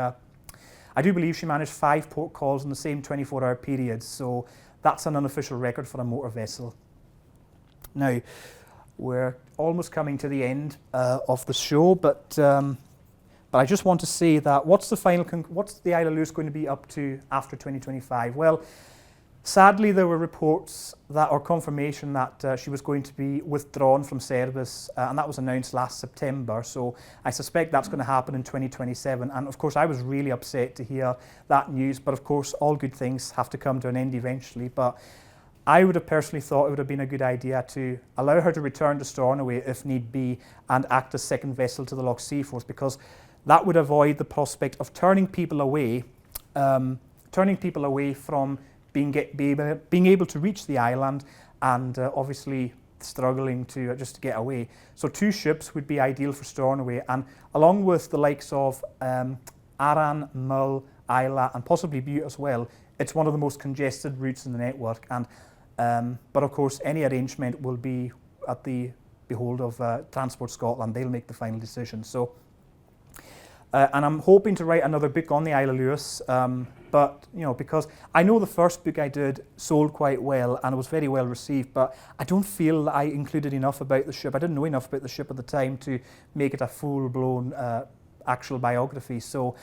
managed 5 port calls in the same 24-hour period. So that's an unofficial record for a motor vessel. Now, we're almost coming to the end of the show, but I just want to say that what's the Isle of Lewis going to be up to after 2025? Well, sadly, there were reports or confirmation that she was going to be withdrawn from service, and that was announced last September. So I suspect that's going to happen in 2027. And of course, I was really upset to hear that news. But of course, all good things have to come to an end eventually. But I would have personally thought it would have been a good idea to allow her to return to Stornoway if need be and act as second vessel to the Loch Seaforth, because that would avoid the prospect of turning people away from being able to reach the island and obviously struggling to just to get away. So 2 ships would be ideal for Stornoway, and along with the likes of Arran, Mull, Isla and possibly Bute as well, it's one of the most congested routes in the network. And but of course, any arrangement will be at the behold of Transport Scotland. They'll make the final decision. So, and I'm hoping to write another book on the Isle of Lewis. But because I know the first book I did sold quite well and it was very well received, but I don't feel that I included enough about the ship. I didn't know enough about the ship at the time to make it a full-blown actual biography. So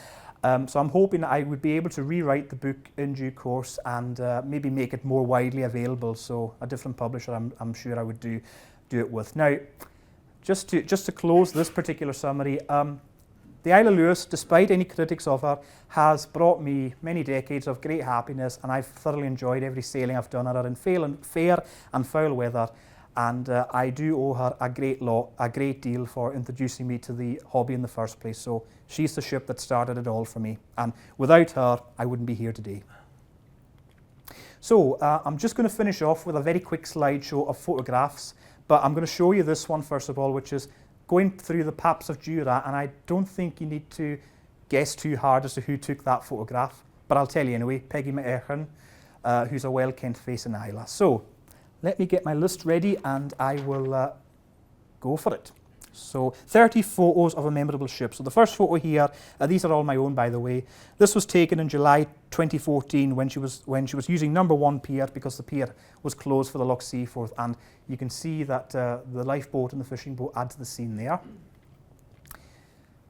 I'm hoping that I would be able to rewrite the book in due course and maybe make it more widely available. So a different publisher, I'm sure I would do it with. Now, just to close this particular summary, the Isle of Lewis, despite any critics of her, has brought me many decades of great happiness, and I've thoroughly enjoyed every sailing I've done on her in fair and foul weather. And I do owe her a great deal for introducing me to the hobby in the first place. So she's the ship that started it all for me. And without her, I wouldn't be here today. So I'm just going to finish off with a very quick slideshow of photographs. But I'm going to show you this one first of all, which is going through the Paps of Jura. And I don't think you need to guess too hard as to who took that photograph. But I'll tell you anyway, Peggy McEachern, who's a well-kent face in Isla. So let me get my list ready and I will go for it. So 30 photos of a memorable ship. So the first photo here, these are all my own by the way. This was taken in July 2014 when she was using number 1 pier because the pier was closed for the Loch Seaforth, and you can see that the lifeboat and the fishing boat add to the scene there.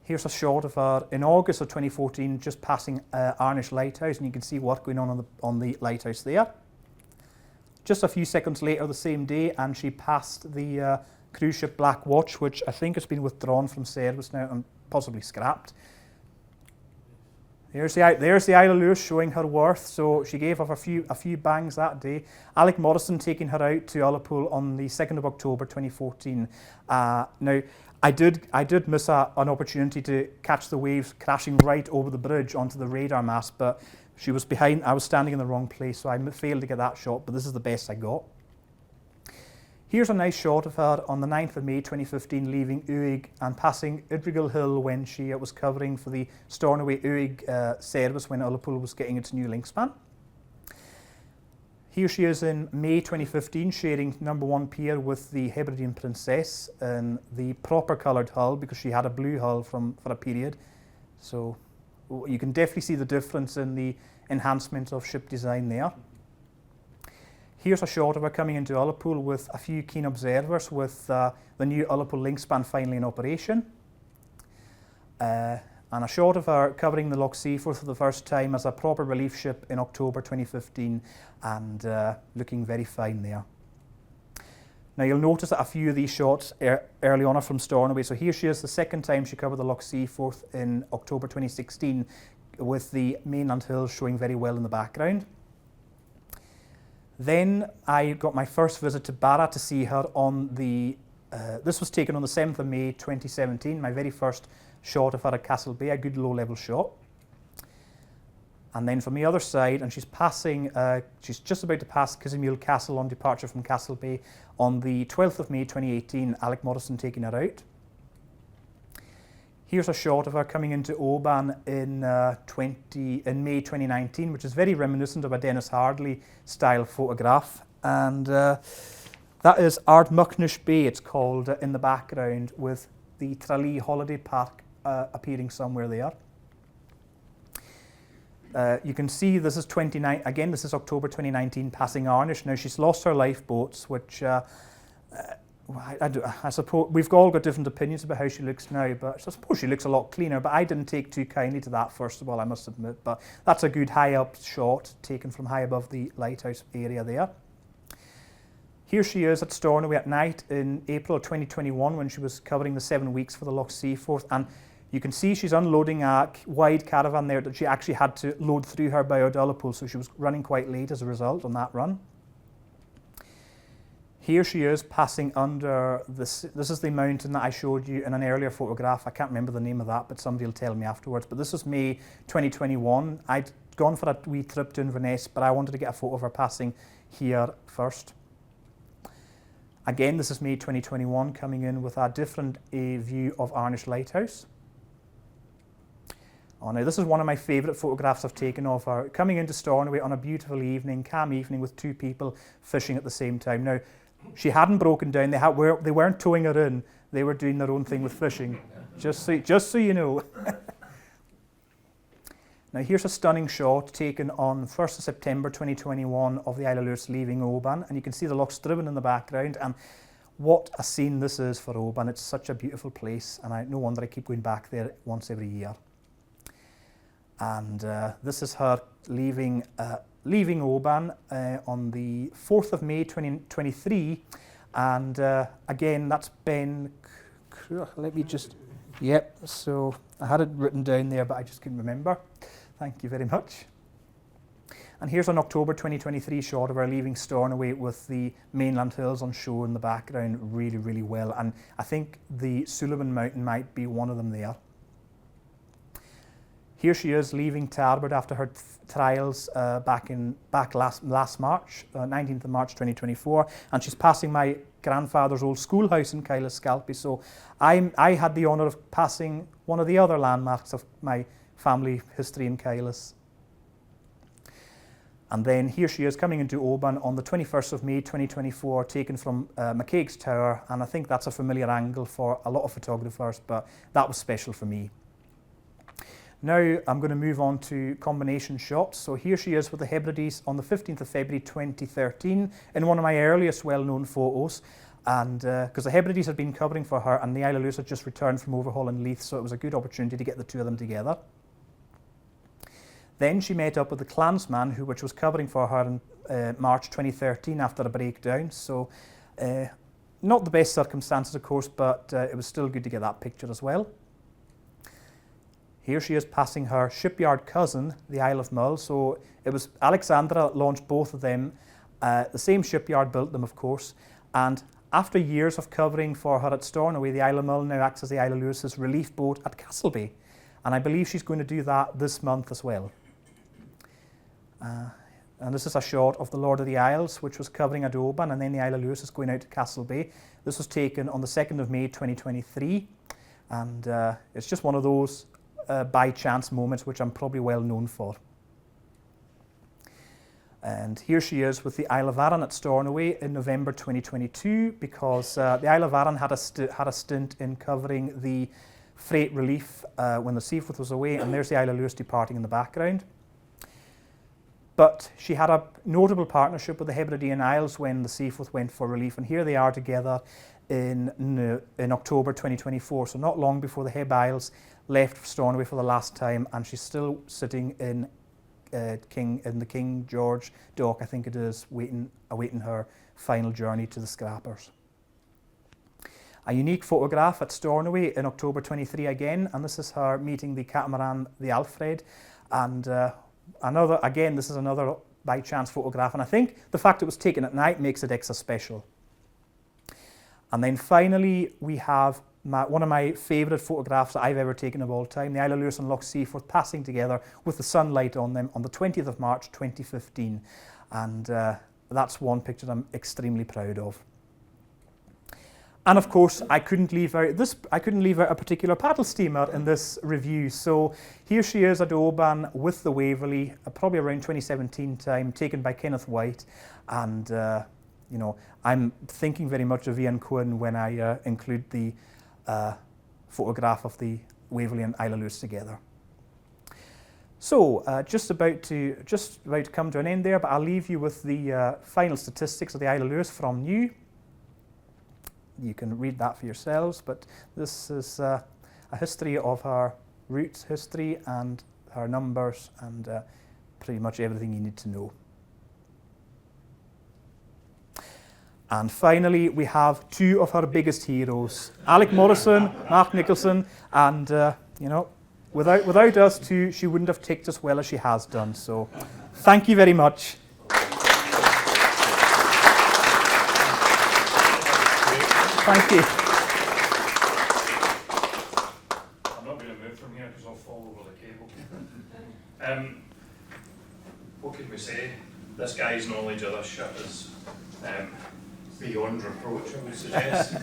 Here's a shot of her in August of 2014 just passing Arnish Lighthouse, and you can see work going on the lighthouse there. Just a few seconds later the same day, and she passed the cruise ship Black Watch, which I think has been withdrawn from service now and possibly scrapped. There's the Isle of Lewis showing her worth. So she gave off a few bangs that day. Alec Morrison taking her out to Ullapool on the 2nd of October 2014. Now, I did miss an opportunity to catch the waves crashing right over the bridge onto the radar mast, but she was behind. I was standing in the wrong place, so I failed to get that shot, but this is the best I got. Here's a nice shot of her on the 9th of May 2015 leaving Uig and passing Idrigal Hill when she was covering for the Stornoway Uig service when Ullapool was getting its new link span. Here she is in May 2015 sharing number 1 pier with the Hebridean Princess in the proper coloured hull because she had a blue hull for a period. So you can definitely see the difference in the enhancement of ship design there. Here's a shot of her coming into Ullapool with a few keen observers with the new Ullapool link span finally in operation. and a shot of her covering the Loch Seaforth for the first time as a proper relief ship in October 2015, and looking very fine there. Now you'll notice that a few of these shots early on are from Stornoway. So here she is, the second time she covered the Loch Seaforth in October 2016, with the mainland hills showing very well in the background. Then I got my first visit to Barra to see her on the, this was taken on the 7th of May 2017, my very first shot of her at Castle Bay, a good low-level shot. And then from the other side, and she's passing, she's just about to pass Kizimule Castle on departure from Castle Bay on the 12th of May 2018, Alec Morrison taking her out. Here's a shot of her coming into Oban in May 2019, which is very reminiscent of a Dennis Hardley style photograph. And that is Ardmucknish Bay, it's called, in the background, with the Tralee Holiday Park appearing somewhere there. You can see this is this is October 2019, passing Arnish. Now she's lost her lifeboats, which I suppose we've all got different opinions about how she looks now, but I suppose she looks a lot cleaner, but I didn't take too kindly to that, first of all, I must admit. But that's a good high up shot taken from high above the lighthouse area there. Here she is at Stornoway at night in April 2021 when she was covering the 7 weeks for the Loch Seaforth, and you can see she's unloading a wide caravan there that she actually had to load through her Biodullapole, so she was running quite late as a result on that run. Here she is passing under this. This is the mountain that I showed you in an earlier photograph. I can't remember the name of that, but somebody will tell me afterwards. But this was May 2021. I'd gone for a wee trip to Inverness, but I wanted to get a photo of her passing here first. Again, this is May 2021, coming in with a different view of Arnish Lighthouse. Oh, now this is one of my favourite photographs I've taken of her, coming into Stornoway on a beautiful evening, calm evening, with two people fishing at the same time. Now, she hadn't broken down, they weren't towing her in, they were doing their own thing with fishing, just so you know. Now here's a stunning shot taken on 1st of September 2021 of the Isle of Lewis leaving Oban, and you can see the Loch Striven in the background, and what a scene this is for Oban. It's such a beautiful place, and no wonder I keep going back there once every year. And this is her leaving Oban on the 4th of May 2023, and again that's Ben, let me just, yep, so I had it written down there but I just couldn't remember. Thank you very much. And here's an October 2023 shot of her leaving Stornoway with the mainland hills on show in the background really, really well, and I think the Sullivan Mountain might be one of them there. Here she is leaving Tarbert after her trials back last March, 19th of March 2024, and she's passing my grandfather's old schoolhouse in Kylascalpy. So I had the honour of passing one of the other landmarks of my family history in Kylas. And then here she is coming into Oban on the 21st of May 2024, taken from McCaig's Tower, and I think that's a familiar angle for a lot of photographers, but that was special for me. Now I'm going to move on to combination shots. So here she is with the Hebrides on the 15th of February 2013 in one of my earliest well-known photos, and because the Hebrides had been covering for her and the Isle of Lewis had just returned from overhaul in Leith, so it was a good opportunity to get the two of them together. Then she met up with the Clansman, which was covering for her in March 2013 after a breakdown, so not the best circumstances of course, but it was still good to get that picture as well. Here she is passing her shipyard cousin, the Isle of Mull. So it was Alexandra that launched both of them. The same shipyard built them, of course. And after years of covering for her at Stornoway, the Isle of Mull now acts as the Isle of Lewis's relief boat at Castle Bay. And I believe she's going to do that this month as well. And this is a shot of the Lord of the Isles, which was covering at Oban, and then the Isle of Lewis is going out to Castle Bay. This was taken on the 2nd of May 2023. And it's just one of those by chance moments which I'm probably well known for. And here she is with the Isle of Arran at Stornoway in November 2022, because the Isle of Arran had a stint in covering the freight relief when the Seaforth was away, and there's the Isle of Lewis departing in the background. But she had a notable partnership with the Hebridean Isles when the Seaforth went for relief, and here they are together in October 2024, so not long before the Heb Isles left for Stornoway for the last time, and she's still sitting in the King George dock, I think it is, awaiting her final journey to the scrappers. A unique photograph at Stornoway in October 23 again, and this is her meeting the catamaran, the Alfred, and this is another by chance photograph, and I think the fact it was taken at night makes it extra special. And then finally, we have one of my favourite photographs that I've ever taken of all time, the Isle of Lewis and Loch Seaforth passing together with the sunlight on them on the 20th of March 2015. And that's one picture I'm extremely proud of. And of course, I couldn't leave out a particular paddle steamer in this review. So here she is at Oban with the Waverley, probably around 2017 time, taken by Kenneth White. And you know, I'm thinking very much of Ian Quinn when I include the photograph of the Waverley and Isle of Lewis together. So just about to come to an end there, but I'll leave you with the final statistics of the Isle of Lewis from new. You can read that for yourselves, but this is a history of her route history and her numbers and pretty much everything you need to know. And finally, we have two of her biggest heroes, Alec Morrison, Mark Nicolson, and you know, without us two, she wouldn't have ticked as well as she has done. So, thank you very much. Thank you. I'm not going to move from here because I'll fall over the cable. What can we say? This guy's knowledge of this ship is beyond reproach, I would suggest.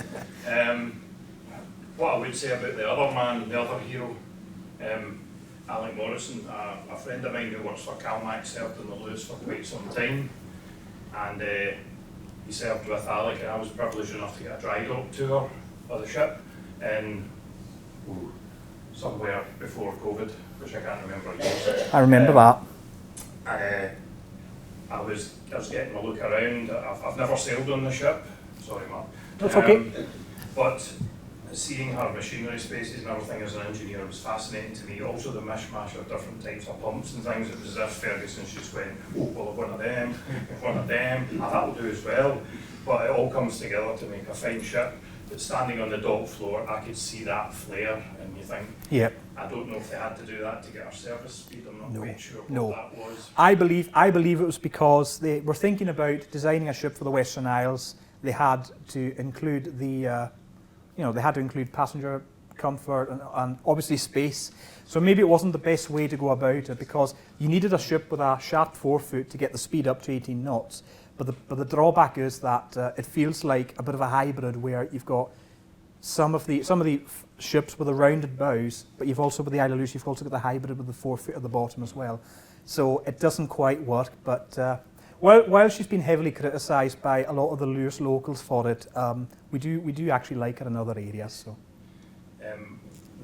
What I would say about the other man, the other hero, Alec Morrison, a friend of mine who works for CalMac, served in the Lewis for quite some time, and he served with Alec, and I was privileged enough to get a dry dock tour of the ship in somewhere before COVID, which I can't remember years. I remember that. I was getting a look around. I've never sailed on the ship. Sorry, Mark. That's okay. But seeing her machinery spaces and everything as an engineer was fascinating to me. Also the mishmash of different types of pumps and things. It was as if Ferguson just went, oh, well, one of them, that'll do as well. But it all comes together to make a fine ship. But standing on the dock floor, I could see that flare, and you think, yep. I don't know if they had to do that to get our service speed. I'm not quite sure what that was. I believe it was because they were thinking about designing a ship for the Western Isles. They had to include the, they had to include passenger comfort and obviously space. So maybe it wasn't the best way to go about it, because you needed a ship with a sharp forefoot to get the speed up to 18 knots. But the drawback is that it feels like a bit of a hybrid, where you've got some of the ships with the rounded bows, but you've also, with the Isle of Lewis, you've also got the hybrid with the forefoot at the bottom as well. So it doesn't quite work. But while she's been heavily criticised by a lot of the Lewis locals for it, we do actually like her in other areas. So.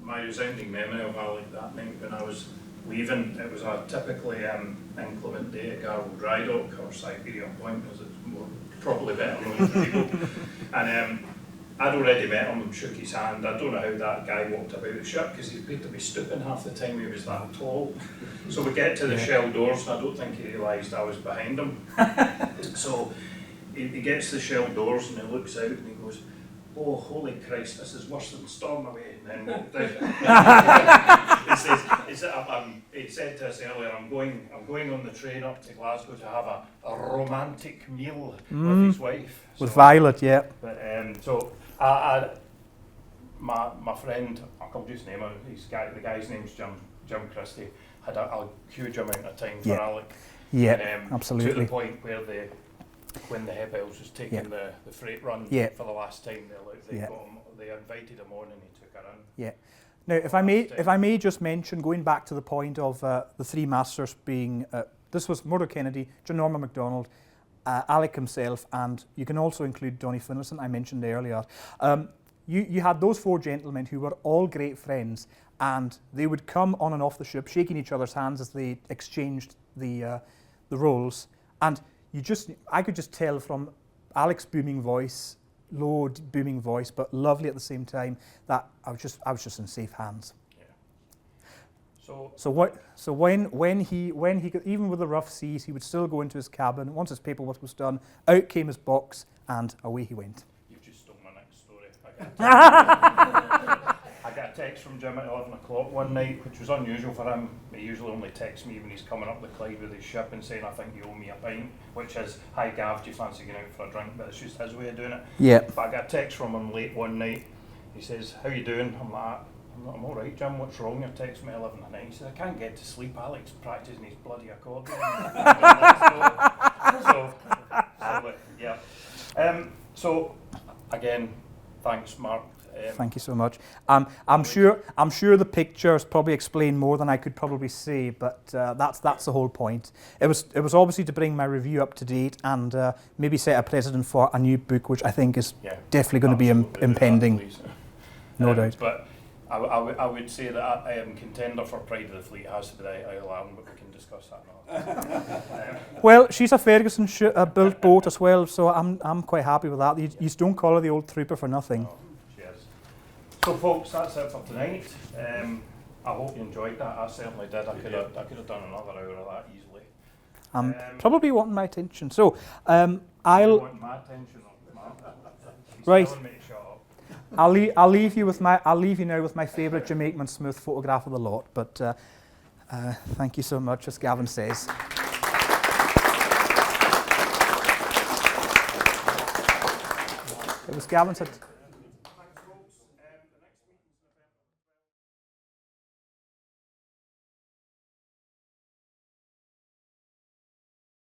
My resounding memory of Alec that night when I was leaving, it was a typically inclement day at Garwell Dry Dock, or Siberia Point, as it's probably better known to people. And I'd already met him and shook his hand. I don't know how that guy walked about the ship, because he appeared to be stooping half the time he was that tall. So we get to the shell doors, and I don't think he realised I was behind him. So he gets to the shell doors and he looks out and he goes, "Oh, holy Christ, this is worse than Stornoway," and then walked out. He said to us earlier, I'm going on the train up to Glasgow to have a romantic meal with his wife. With Violet, yeah. But my friend, I'll just name him, the guy's name's Jim Christie, had a huge amount of time for Alec. Yeah, and, absolutely. To the point where when the Heb Isles was taking the freight run for the last time, they invited him on and he took her in. Yeah. Now, if I may just mention, going back to the point of the three masters being, this was Murdo Kennedy, John Norman MacDonald, Alec himself, and you can also include Donny Finlayson, I mentioned earlier. You had those four gentlemen who were all great friends, and they would come on and off the ship, shaking each other's hands as they exchanged the the roles, and I could just tell from Alex's booming voice, low booming voice, but lovely at the same time, that I was just in safe hands. Yeah. So when he even with the rough seas, he would still go into his cabin. Once his paperwork was done, out came his box, and away he went. You've just stole my next story. I got a text from Jim at 11 o'clock one night, which was unusual for him. He usually only texts me when he's coming up the Clyde with his ship and saying, I think you owe me a pint, which is, hi Gav, do you fancy going out for a drink? But it's just his way of doing it. Yeah. But I got a text from him late one night. He says, how you doing? I'm like, I'm all right, Jim, what's wrong? You're texting me at 11 at night. He says, I can't get to sleep. Alex practising his bloody accordion. So, again, thanks, Mark. Thank you so much. I'm sure the pictures probably explain more than I could probably say, but that's the whole point. It was obviously to bring my review up to date and maybe set a precedent for a new book, which I think is definitely going to be impending. No doubt. But I would say that I am contender for Pride of the Fleet has to be the Isle Allen, but we can discuss that now. Well, she's a Ferguson built boat as well, so I'm quite happy with that. You don't call her the old trooper for nothing. No, cheers. So, folks, that's it for tonight. I hope you enjoyed that. I certainly did. I could have done another hour of that easily. Probably wanting my attention. So You want my attention, Mark? He's Right. telling me to shut up. I'll leave you now with my favourite Jamaican Smith photograph of the lot. But thank you so much, as Gavin says. It was Gavin said.